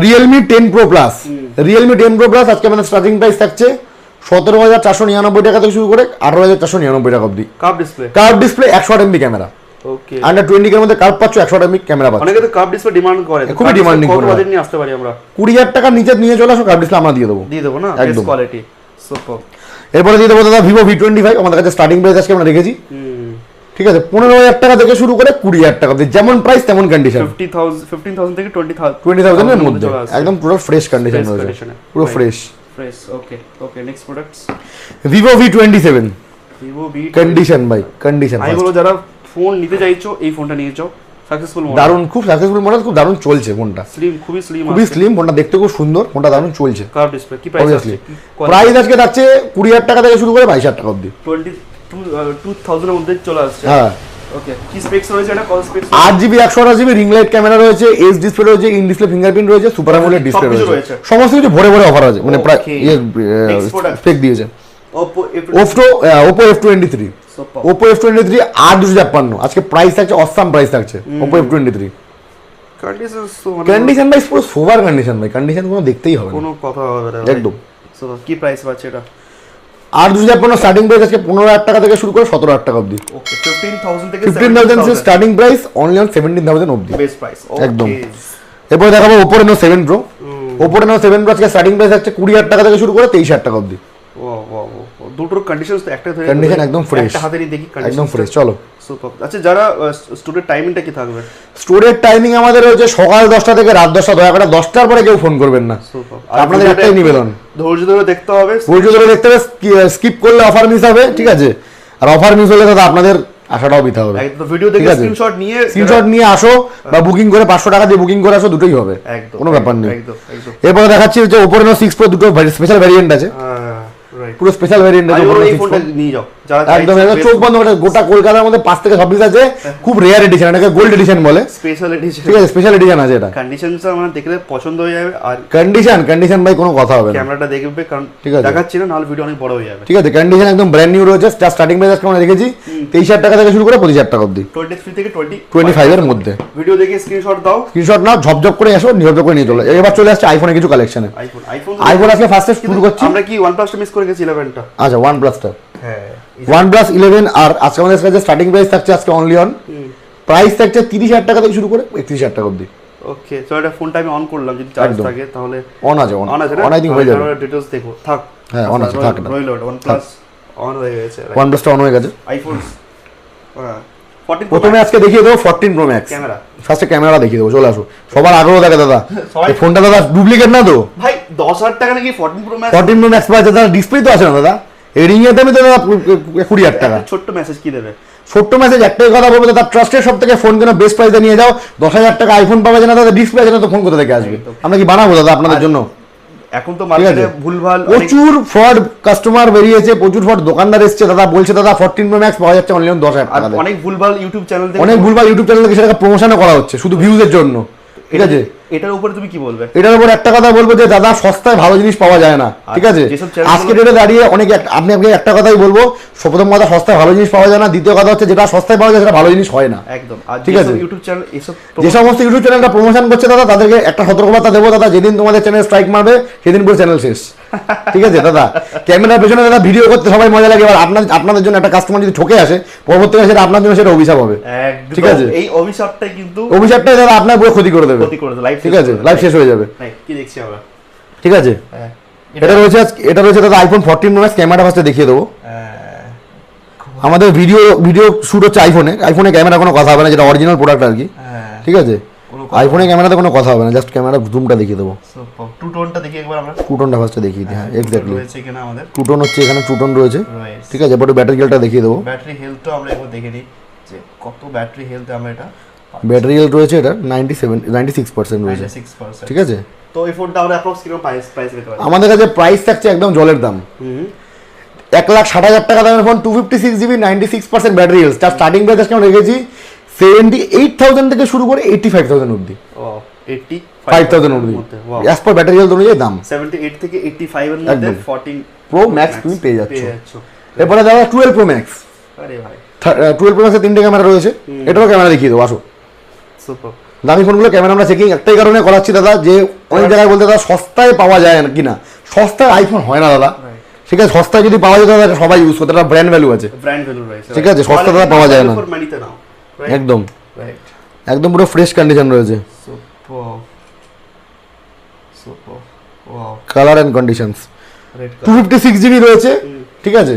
Realme 10 Pro Plus, Realme 10 Pro Plus আজকে আমাদের স্টার্টিং প্রাইস থাকছে 17,499 টাকা থেকে শুরু করে 18,499 টাকা অবধি। কার্ভ ডিসপ্লে 108 MB ক্যামেরা, ওকে, আন্ডার 20K এর মধ্যে কার্ভ পাচ্ছ, 108 MB ক্যামেরা পাচ্ছ। অনেকে তো কার্ভ ডিসপ্লে ডিমান্ড করে, খুবই ডিমান্ডিং, কত বাজেট নিয়ে আসতে পারি আমরা? 20,000 টাকা নিচে নিয়ে চলে আসো, কার্ভ ডিসপ্লে আমরা দিয়ে দেবো না, বেস্ট কোয়ালিটি, সুপার। এরপরে দিয়ে দেবো দাদা Vivo V25, আমাদের কাছে স্টার্টিং প্রাইস আজকে আমরা রেখেছি, ঠিক আছে, 15,000 টাকা থেকে শুরু করে 20,000 টাকা অবধি, যেমন প্রাইস তেমন কন্ডিশন, 15,000 থেকে 20,000 এর মধ্যে, একদম পুরো ফ্রেশ কন্ডিশন রয়েছে, পুরো fresh. Okay, next products Vivo V27, condition ভাই, কন্ডিশন। আমি বলবো যারা ফোন নিতে চাইছো এই ফোনটা নিয়ে যাও, সাকসেসফুল মডেল, দারুণ, খুব সাকসেসফুল মডেল, খুব দারুণ চলছে ফোনটা, স্লিম, খুবই স্লিম ফোনটা, দেখতে খুব সুন্দর, ফোনটা দারুণ চলছে। কার্ভ ডিসপ্লে, কি প্রাইস আছে? প্রাইস আজকে থাকছে 20,000 টাকা থেকে শুরু করে 22,000 টাকা অবধি, 22,000 এর মধ্যে চলে আসছে। হ্যাঁ, ওকে, কি স্পেকস রয়েছে? এটা কত specs? 8GB 128GB ring light camera রয়েছে, এজ ডিসপ্লে রয়েছে, ইন ডিসপ্লে ফিঙ্গারপ্রিন্ট রয়েছে, সুপার অ্যামোলেড ডিসপ্লে রয়েছে, সমস্ত কিছু ভরে অফার আছে, মানে প্রায় স্পেক দিয়েছে। Oppo F23, Oppo F23 8,256 আজকে প্রাইস থাকছে, অসাম প্রাইস থাকছে Oppo F23। কন্ডিশন ভাই পুরো সোভার কন্ডিশন ভাই, কন্ডিশন কোনো দেখতেই হবে, কোনো কথা হবে না একদম। সো কি প্রাইস পাচ্ছে এটা? 8,256 স্টার্টিং প্রাইস আজকে 15,000 টাকা থেকে শুরু করে 17,000 টাকা অবধি। ওকে, 15,000 থেকে 15,000 স্টার্টিং প্রাইস, অনলি অন 17,000 অবধি, বেস্ট প্রাইস, একদম। এরপর দেখাবো Oppo Reno 7 Pro, Oppo Reno 7 Pro আজকে স্টার্টিং প্রাইস আছে 20,000 টাকা থেকে শুরু করে 23,000 টাকা অবধি। দুটোর কন্ডিশন তো একটা ধরে কন্ডিশন একদম ফ্রেশ, একটা হাতে নিয়ে দেখি একদম ফ্রেশ। চলো সুপার। আচ্ছা যারা স্টুডেন্ট টাইমিংটা কি থাকবে? স্টোরের টাইমিং আমাদের হচ্ছে সকাল 10টা থেকে রাত 10টা, দয়া করে 10টার পরে কেউ ফোন করবেন না। সুপার। আপনাদের একটাই নিবেদন, ধৈর্য ধরে দেখতে হবে, ধৈর্য ধরে দেখতে হবে, স্কিপ করলে অফার মিস হবে, ঠিক আছে? আর অফার মিস হলে দাদা আপনাদের আশাটাও বৃথা হবে। একদম ভিডিও দেখে স্ক্রিনশট নিয়ে আসো বা বুকিং করে 500 টাকা দিয়ে বুকিং করে আসো, দুটোই হবে, একদম কোনো ব্যাপার নেই। একদম একদম। এরপরে দেখাচ্ছি যে ওপরে 6 Pro দুটো স্পেশাল ভ্যারিয়েন্ট আছে, রাইট, পুরো স্পেশাল ভ্যারিয়েন্ট আছে। এই Oppo ফোনটা 6 Pro। নিয়ে যাও যারা একদম একদম চোখ বন্ধ করে, গোটা কলকাতার মধ্যে 5 থেকে 26 আছে, খুব রেয়ার এডিশন, এটাকে গোল্ড এডিশন বলে, স্পেশাল এডিশন, ঠিক আছে? স্পেশাল এডিশন আছে এটা। কন্ডিশনটা মানে দেখলে পছন্দ হয়ে যাবে, আর কন্ডিশন ভাই কোনো কথা হবে না, ক্যামেরাটা দেখবে, কারণ ঠিক আছে। দেখাচ্ছি না নাহলে ভিডিও অনেক বড় হয়ে যাবে। ঠিক আছে, কন্ডিশন একদম ব্র্যান্ড নিউ রয়েছে। জাস্ট স্টার্টিং প্রাইস আজকে আমরা দেখেছি 23,000 টাকা থেকে শুরু করে 25,000 টাকা অবধি, 23 থেকে 25 এর মধ্যে। ভিডিও দেখে স্ক্রিনশট দাও, স্ক্রিনশট নাও, ঝপঝপ করে আসো, ঝপঝপ করে নিয়ে চলে। এবার চলে আসছে আইফোনে কিছু কালেকশনে। আইফোন আজকে ফার্স্টে শুরু করছি। আমরা কি OnePlus-টা মিস করে গেছি 11টা। আচ্ছা OnePlus-টা, হ্যাঁ OnePlus 11, আর আজকে আমাদের কাছে স্টার্টিং প্রাইস থাকছে আজকে অনলি অন প্রাইস থাকছে 30,000 টাকা থেকে শুরু করে 31,000 টাকা অবধি। ওকে, সো এটা ফোনটা আমি অন করলাম, যদি চার্জ একদম। থাকে তাহলে অন আছে, অন আছে না? অন আই থিং হয়ে যাবে। ডিটেইলস দেখো, থাক। হ্যাঁ অন আছে, থাক না। রইল ওটা OnePlus অন হয়ে গেছে। OnePlus-টা অন হয়ে গেছে। আইফোন 14 প্রথমে আজকে দেখিয়ে দেবো 14 Pro Max ক্যামেরা। ফার্স্টে ক্যামেরা দেখিয়ে দেবো, চলে আসো। সবার আগ্রহ থাকে দাদা, সবাই- এই ফোনটা দাদা ডুপ্লিকেট না তো? ভাই 10,000 টাকা নাকি 14 Pro Max? 14 Pro Max পাওয়া যায় দাদা, ডিসপ্লে তো আছে না দাদা, এই রিং এর দামই তো দাদা 20,000 টাকা। একটা ছোট্ট মেসেজ কি দেবে? ছোট্ট মেসেজ একটাই কথা বলবো দাদা, ট্রাস্টের সব থেকে ফোন কেন বেস্ট প্রাইসে নিয়ে যাও। 10,000 টাকা আইফোন পাওয়া যায় না দাদা, ডিসপ্লে আছে না তো ফোন কোথা থেকে আসবে? একদম। আমরা কি বানাবো দাদা আপনাদের জন্য? এখন তো মার্কেটে আছে। ভুলভাল প্রচুর ফ্রড কাস্টমার বেরিয়েছে, প্রচুর ফ্রড দোকানদার এসছে দাদা, বলছে দাদা 14 Pro Max পাওয়া যাচ্ছে অনলি 10,000 টাকা দিয়ে। অনেক ভুলভাল ইউটিউব চ্যানেল থেকে, অনেক ভুলভাল ইউটিউব চ্যানেল থেকে সেটাকে প্রমোশনও করা হচ্ছে শুধু ভিউজের জন্য, ঠিক আছে? এটার উপরে তুমি কি বলবে? এটার উপর একটা কথা বলবো যে দাদা সস্তায় ভালো জিনিস পাওয়া যায় না, ঠিক আছে? যেসব channel আজকে ডেটে দাঁড়িয়ে অনেক আপনি একটা কথাই বলবো, প্রথম কথা সস্তায় ভালো জিনিস পাওয়া যায় না, দ্বিতীয় কথা হচ্ছে যেটা সস্তায় পাওয়া যায় সেটা ভালো জিনিস হয় না, একদম। আর ঠিক আছে? ইউটিউব চ্যানেল এসব যে সমস্ত ইউটিউব চ্যানেলটা প্রমোশন করছে দাদা, তাদেরকে একটা সতর্কবার্তা দেবো দাদা, যেদিন তোমাদের চ্যানেল স্ট্রাইক মারবে সেদিন পুরো চ্যানেল শেষ, ঠিক আছে দাদা? ক্যামেরার পেছনে দাদা ভিডিও করতে সবাই মজা লাগে, এবার আপনাদের জন্য একটা কাস্টমার যদি ঠকে আসে, পরবর্তীকালে সেটা আপনার জন্য সেটা অভিশাপ হবে, একদম। ঠিক আছে? এই অভিশাপটাই কিন্তু অভিশাপটাই দাদা আপনার পুরো ক্ষতি করে দেবে, ক্ষতি করে দেবে, লাইফ ঠিক আছে? লাইফ শেষ হয়ে যাবে, কি দেখছি আমরা, ঠিক আছে? হ্যাঁ এটা রয়েছে দাদা আইফোন 14 Pro Max। ক্যামেরাটা ফার্স্টে দেখিয়ে দেবো। আমাদের ভিডিও শুট হচ্ছে আইফোনে ক্যামেরা কোনো কথা হবে না, যেটা অরিজিনাল প্রোডাক্ট আর কি, ঠিক আছে? আইফোনে ক্যামেরাতে কোনো কথা হবে না, জাস্ট ক্যামেরা জুমটা দেখিয়ে দেবো। টু টোনটা দেখি একবার আমরা, টু টোনটা ফার্স্টে দেখিয়ে দিই। হ্যাঁ এক্স্যাক্টলি, রয়েছে কিনা আমাদের টু টোন হচ্ছে, এখানে টু টোন রয়েছে, রয়েছে। ঠিক আছে? এবার ব্যাটারি হেলথটা দেখিয়ে দেবো। ব্যাটারি হেলথটা আমরা একবার দেখে নিই যে কত ব্যাটারি হেলথ আমরা এটা ব্যাটারি হেলথ রয়েছে এটা 96% রয়েছে, 96%, ঠিক আছে? তো এই ফোনটা আমরা অ্যাপ্রক্স কিরকম প্রাইস পেতে পারি? আমাদের কাছে প্রাইস থাকছে একদম জলের দাম, 1,60,000 টাকা দামের ফোন, 256 GB, 96% ব্যাটারি হেলথ। তার স্টার্টিং প্রাইস আজকে আমরা রেখেছি 78,000 থেকে শুরু করে 85,000 অবধি, 5,000 অবধি, অ্যাজ পার ব্যাটারি হেলথ অনুযায়ী দাম। 78 থেকে 85 এর মধ্যে একদম। 14 Pro Max তুমি পেয়ে যাচ্ছ। এরপরে দাদা 12 Pro Max। আরে ভাই 12 Pro Max এর 3টে ক্যামেরা রয়েছে, এটাও ক্যামেরা দেখিয়ে দেবো, আসো। সুপার। দামি ফোনগুলো ক্যামেরা আমরা চেকিং একটাই কারণে করাচ্ছি দাদা, যে অনেক জায়গায় বলতে দাদা সস্তায় পাওয়া যায় না কিনা, সস্তায় আইফোন হয় না দাদা, ঠিক আছে? সস্তায় যদি পাওয়া যেত দাদা সবাই ইউজ করতে, একটা ব্র্যান্ড ভ্যালু আছে, ব্র্যান্ড ভ্যালু রয়েছে, ঠিক আছে? সস্তা দাদা পাওয়া যায় না, মানিতে নাও, একদম রাইট। একদম পুরো ফ্রেশ কন্ডিশন রয়েছে, super super, wow, colour and conditions. Red 256 GB রয়েছে, ঠিক আছে?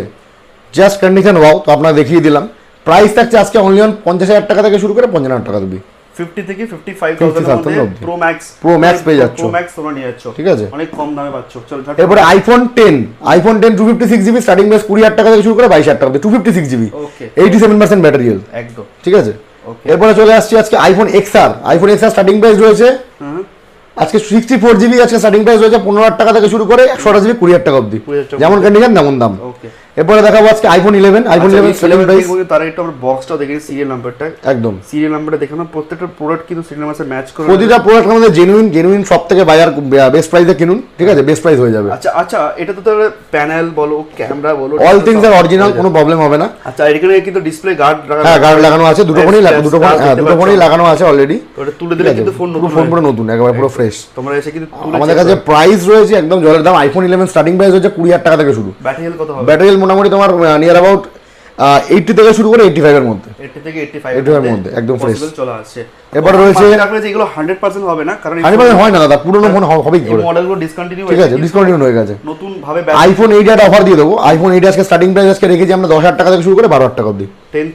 Just condition wow. তো আপনাকে দেখিয়ে দিলাম। প্রাইস থাকছে আজকে অনলি অন 50,000 টাকা থেকে শুরু করে 50,000 টাকা অবধি, 50 থেকে 55,000 এর মধ্যে অবধি। প্রো ম্যাক্স পেয়ে যাচ্ছ, প্রো ম্যাক্স তোমরা নিয়ে যাচ্ছ, ঠিক আছে? অনেক কম দামে পাচ্ছ। চল এরপরে আইফোন 10 256 GB, স্টার্টিং প্রাইস 20,000 টাকা থেকে শুরু করে 22,000 টাকা অবধি, 256 GB, ওকে, 87% ব্যাটারি হেলথ, একদম, ঠিক আছে? ওকে। এরপরে চলে আসছি আজকে আইফোন XR স্টার্টিং প্রাইস রয়েছে আজকে 64 GB, আজকে স্টার্টিং প্রাইস রয়েছে 15,000 টাকা থেকে শুরু করে 128 GB 20,000 টাকা অবধি, 20,000 টাকা। যেমন কন্ডিশন তেমন দাম। ওকে, এরপরে দেখাবো আজকে আইফোন 11 স্টার্টিং প্রাইস, তার একটু আমরা বক্সটা দেখে সিরিয়াল নাম্বারটা, একদম সিরিয়াল নাম্বারটা দেখানো, প্রত্যেকটা প্রোডাক্ট কিন্তু সিরিয়াল নাম্বার ম্যাচ করে, প্রতিটা প্রোডাক্ট আমাদের জেনুইন সব থেকে বাজার বেস্ট প্রাইসে কিনুন, ঠিক আছে? বেস্ট প্রাইস হয়ে যাবে। আচ্ছা আচ্ছা, এটা তো তাহলে প্যানেল বলো, ক্যামেরা বলো, অল থিংস আর অরিজিনাল, কোনো প্রবলেম হবে না। আচ্ছা, এখানে কিন্তু ডিসপ্লে গার্ড হ্যাঁ গার্ড লাগানো আছে, দুটো ফোনই লাগানো আছে অলরেডি, ওটা তুলে দিলে কিন্তু ফোন পুরো নতুন, একেবারে পুরো ফ্রেশ। তোমরা এসে কিন্তু আমাদের কাছে প্রাইস রয়েছে একদম জলের দাম। আইফোন 11 স্টার্টিং প্রাইস হচ্ছে 20,000 টাকা থেকে শুরু। ব্যাটারি হেলথ কত হবে? ব্যাটারি হেলথ মোটামুটি তোমার নিয়ার অ্যাবাউট 80 থেকে শুরু করে 85 এর মধ্যে 80 থেকে 85 এর মধ্যে, একদম fresh। possible চলে আসছে। এরপরে রয়েছে আপনারা যে এগুলো 100% হবে না, কারণ 100% হয় না দাদা, পুরনো ফোন হবে কি এই করে, মডেলগুলো ডিসকন্টিনিউ ঠিক আছে, ডিসকাউন্ট হয়ে গেছে। নতুন ভাবে আইফোন 8 এর অফার দিয়ে দেবো। আইফোন 8 আজকে স্টার্টিং প্রাইস আজকে রেখেছি আমরা 10,000 টাকা থেকে শুরু করে 12,000 টাকা অবধি, 10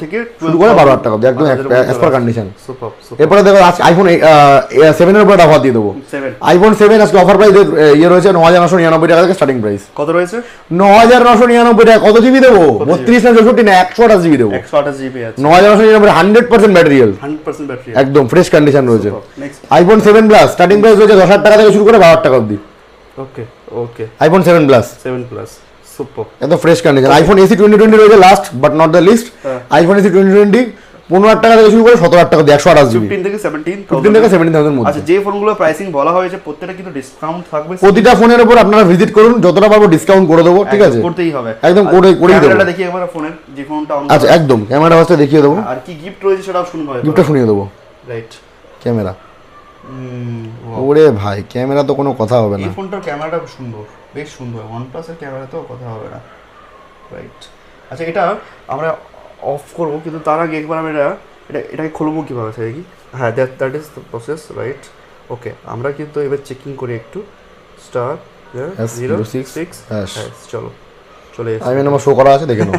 থেকে শুরু করে 12,000 টাকা অবধি, একদম অ্যাজ পার কন্ডিশন। সুপার এরপরে দেখো আজকে আইফোন 7 এর উপরে অফার দিয়ে দেবো। 7 আইফোন 7 আজকে অফার প্রাইস ইয়ে রয়েছে 9,999 টাকা থেকে স্টার্টিং প্রাইস। কত রয়েছে? 9,999 টাকা। কত জিবি দেবো? 32 না 64 না 128 জিবি দেবো। 128 জিবি আছে, 9,999 100% ব্যাটারিয়াল, 100% ব্যাটারি, একদম ফ্রেশ কন্ডিশন রয়েছে। Next iPhone 7 plus starting price রয়েছে 10,000 টাকা থেকে শুরু করে 12,000 টাকা অবধি। Okay okay iPhone 7 plus 7 plus super. একদম ফ্রেশ কন্ডিশন। আইফোন এসি 2020 রয়েছে last but not the least. IPhone SE 2020 15,000 টাকা থেকে শুরু করে 17,000 টাকা দিয়ে 128 জিবি, 15 থেকে 17,000 15 থেকে 17,000 মধ্যে। আচ্ছা, যে ফোনগুলো প্রাইসিং বলা হয়েছে প্রত্যেকটা কিন্তু ডিসকাউন্ট থাকবে, প্রতিটা ফোনের উপর আপনারা ভিজিট করুন, যতটা পারবো ডিসকাউন্ট করে দেবো, ঠিক আছে, করতেই হবে, একদম করেই দেবো। ক্যামেরাটা দেখি একবার ফোনের, যে ফোনটা অন আচ্ছা একদম ক্যামেরা ফার্স্টে দেখিয়ে দেবো, আর কি গিফট রয়েছে সেটাও শুনবো, গিফটটা শুনিয়ে দেবো। রাইট, ক্যামেরা, ওরে ভাই ক্যামেরা তো কোনো কথা হবে না। এই ফোনটার ক্যামেরাটা সুন্দর, বেশ সুন্দর, OnePlus এর ক্যামেরা তো কথা হবে না। রাইট, আচ্ছা এটা আমরা অফ করবো, কিন্তু তার আগে একবার আমি এটাকে খুলবো কিভাবে সেটা কি? হ্যাঁ, that is the process, right. Okay, আমরা কিন্তু এবার চেকিং করি একটু, স্টার 066 চলো চলে এসেছে, আমি আমার শো করা আছে, দেখে নাও।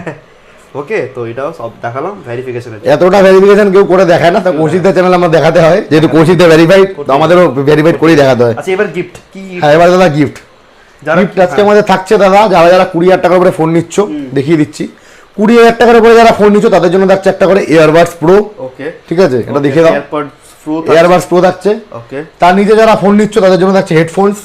ওকে, তো এটাও সব দেখালাম ভেরিফিকেশনের। এতটা ভেরিফিকেশন কেউ করে দেখায় না, তা কৌশিকদের চ্যানেল আমরা দেখাতে হয়, যেহেতু কৌশিকদের ভেরিফাইড, আমাদেরও ভেরিফাইড করেই দেখাতে হয়। আচ্ছা, এবার গিফট কি? হ্যাঁ, এবার দাদা গিফট, যারা গিফট আজকে আমাদের থাকছে দাদা, যারা যারা 20,000 টাকার উপরে ফোন নিচ্ছ, দেখিয়ে দিচ্ছি, 20,000 টাকার উপরে যারা ফোন নিচ্ছ তাদের জন্য থাকছে একটা করে এয়ারবাডস প্রো, ওকে ঠিক আছে, এটা দেখিয়ে দাও। এয়ারবাডস প্রো থাকছে। ওকে, তার নিচে যারা ফোন নিচ্ছ তাদের জন্য থাকছে হেডফোনস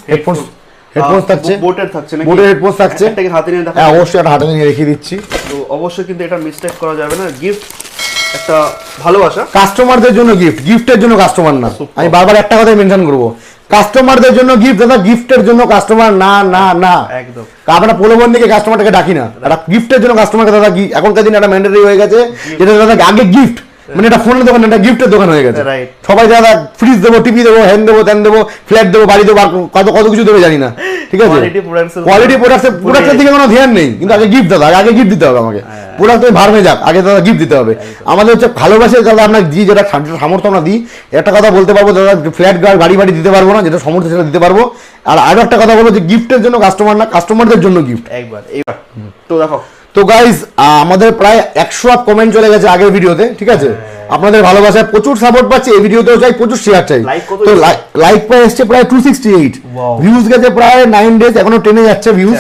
থাকছে, বোটের থাকছে নাকি? বোটের হেডফোনস থাকছে। এটাকে হাতে নিয়ে দেখা, হ্যাঁ অবশ্যই একটা হাতে নিয়ে রেখে দিচ্ছি। তো অবশ্যই কিন্তু এটা মিস্টেক করা যাবে না, গিফট একটা ভালোবাসা, কাস্টমারদের জন্য গিফট, গিফটের জন্য কাস্টমার না। আমি বারবার একটা কথাই মেনশন করবো, কাস্টমারদের জন্য গিফট দাদা, গিফটের জন্য কাস্টমার না, না না, একদম। আমরা প্রলোভন দিকে কাস্টমারটাকে ডাকি না, একটা গিফটের জন্য কাস্টমারকে দাদা, এখনকার দিনে একটা ম্যান্ডেটরি হয়ে গেছে, যেটা দাদা আগে গিফট মানে এটা ফোনের দোকান, এটা গিফটের দোকান হয়ে গেছে। Right. সবাই দাদা ফ্রিজ দেবো, টিভি দেবো, হ্যান্ড দেবো, ত্যান দেবো, ফ্ল্যাট দেবো, বাড়ি দেবো, আর কত কত কিছু দেবে জানি না, ঠিক আছে। কোয়ালিটি প্রোডাক্টের দিকে কোনো ধ্যান নেই, কিন্তু আগে গিফট দাদা, আগে গিফট দিতে হবে আমাকে। প্রোডাক্ট তুমি ভার হয়ে যাক, আগে দাদা গিফট দিতে হবে। আমাদের হচ্ছে ভালোবাসে দাদা, আমরা দিই যেটা সামর্থ্য আমরা দিই। একটা কথা বলতে পারবো দাদা, ফ্ল্যাট গাড়ি বাড়ি দিতে পারবো না, যেটা সামর্থ্য সেটা দিতে পারবো। আর আরো একটা কথা বলবো যে গিফটের জন্য কাস্টমার না, কাস্টমারদের জন্য গিফট একবার। এইবার তো দেখো, তো গাইজ আমাদের প্রায় 100 আপ কমেন্ট চলে গেছে আগের ভিডিওতে, ঠিক আছে। আপনাদের ভালোবাসায় প্রচুর সাপোর্ট পাচ্ছি, এই ভিডিওতেও চাই প্রচুর শেয়ার চাই। তো লাইক প্রায় এসছে প্রায় 268, ভিউজ গেছে প্রায় 9 ডেজ, এখনো 10 এ যাচ্ছে ভিউজ,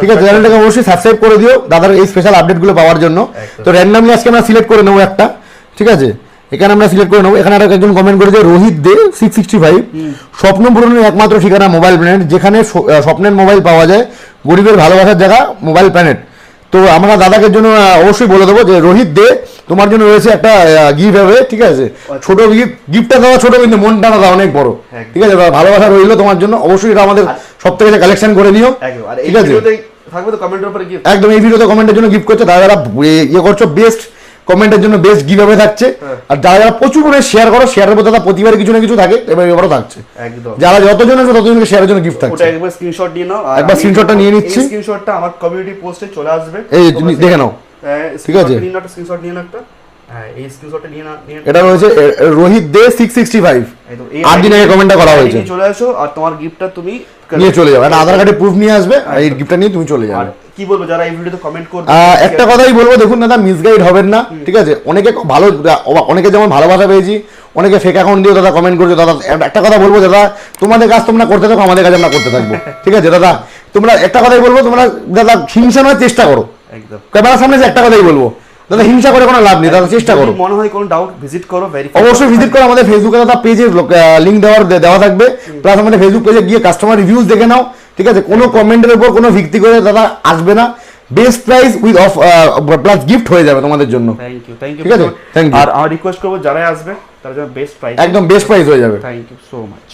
ঠিক আছে। চ্যানেলটাকে অবশ্যই সাবস্ক্রাইব করে দিও দাদার এই স্পেশাল আপডেটগুলো পাওয়ার জন্য। তো র্যান্ডমলি আজকে আমরা সিলেক্ট করে নেবো একটা, ঠিক আছে, এখানে আমরা সিলেক্ট করে নেবো। এখানে আর একজন কমেন্ট করেছে রোহিত দে 665, স্বপ্ন পূরণের একমাত্র ঠিকানা মোবাইল প্ল্যানেট, যেখানে স্বপ্নের মোবাইল পাওয়া যায়, গরিবের ভালোবাসার জায়গা মোবাইল প্ল্যানেট। তো আমরা দাদাকে জন্য অবশ্যই বলে দেবো যে রোহিত দে, তোমার জন্য রয়েছে একটা গিফট হবে, ঠিক আছে। ছোট গিফটটা দেওয়া ছোট, কিন্তু মনটা দাদা অনেক বড়, ঠিক আছে। ভালোবাসা রইলো তোমার জন্য, অবশ্যই এটা আমাদের সব থেকে কালেকশন করে নিও, ঠিক আছে। থাকবে তো কমেন্টের উপরে গিফট, একদম এই ভিডিওতে কমেন্টের জন্য গিফট করছে, যারা যারা ইয়ে করছো বেস্ট কমেন্টের জন্য বেস্ট গিভঅ্যাওয়ে থাকছে। আর যারা যারা প্রচুর করে শেয়ার করো, শেয়ারের মধ্যে দাদা প্রতিবারে কিছু না কিছু থাকে, এবারও থাকছে। একদম, যারা যতজন আছে ততজনকে শেয়ারের জন্য গিফট থাকছে। ওটা একবার স্ক্রিনশট নিয়ে নাও, একবার স্ক্রিনশটটা নিয়ে নিচ্ছি, এই স্ক্রিনশটটা আমার কমিউনিটি পোস্টে চলে আসবে, এই দেখে নাও, ঠিক আছে। স্ক্রিনশট নিয়ে নাও একটা, হ্যাঁ এই স্ক্রিনশটটা নিয়ে নাও। এটা রয়েছে রোহিত দে 665, 8 দিন আগে কমেন্টটা করা হয়েছে। চলে আসো আর তোমার গিফটটা তুমি নিয়ে চলে যাও, একটা আধার কার্ডে প্রুফ নিয়ে আসবে, আর এই গিফটটা নিয়ে তুমি চলে যাবে। কি বলবো যারা এই ভিডিওতে কমেন্ট করবে, একটা কথাই বলবো, দেখুন দাদা মিসগাইড হবেন না, ঠিক আছে। অনেকে ভালো, অনেকে যেমন ভালোবাসা পেয়েছি, অনেকে ফেক অ্যাকাউন্ট দিয়ে দাদা কমেন্ট করছে। দাদা একটা কথা বলবো দাদা, তোমাদের কাজ তোমরা করতে থাকো, আমাদের কাজ আমরা করতে থাকবো, ঠিক আছে দাদা। তোমরা একটা কথাই বলবো, তোমরা দাদা হিংসা নয় চেষ্টা করো, একদম ক্যামেরার সামনে একটা কথাই বলবো দাদা, হিংসা করে কোনো লাভ নেই দাদা, চেষ্টা করো। মনে হয় কোনো ডাউট ভিজিট করো, অবশ্যই ভিজিট করো আমাদের ফেসবুকে দাদা, পেজে লিংক দেওয়া থাকবে, প্লাস আমাদের ফেসবুক পেজে গিয়ে কাস্টমার রিভিউজ দেখে নাও, ঠিক আছে। কোনো কমেন্টের উপর কোনো ভিত্তি করে দাদা আসবে না, best price with of plus gift হয়ে যাবে তোমাদের জন্য। থ্যাংক ইউ, থ্যাংক ইউ, ঠিক আছে, থ্যাংক ইউ। আর আমার রিকোয়েস্ট করবো যারা আসবে তার জন্য বেস্ট প্রাইস, একদম বেস্ট প্রাইস হয়ে যাবে। Thank you so much.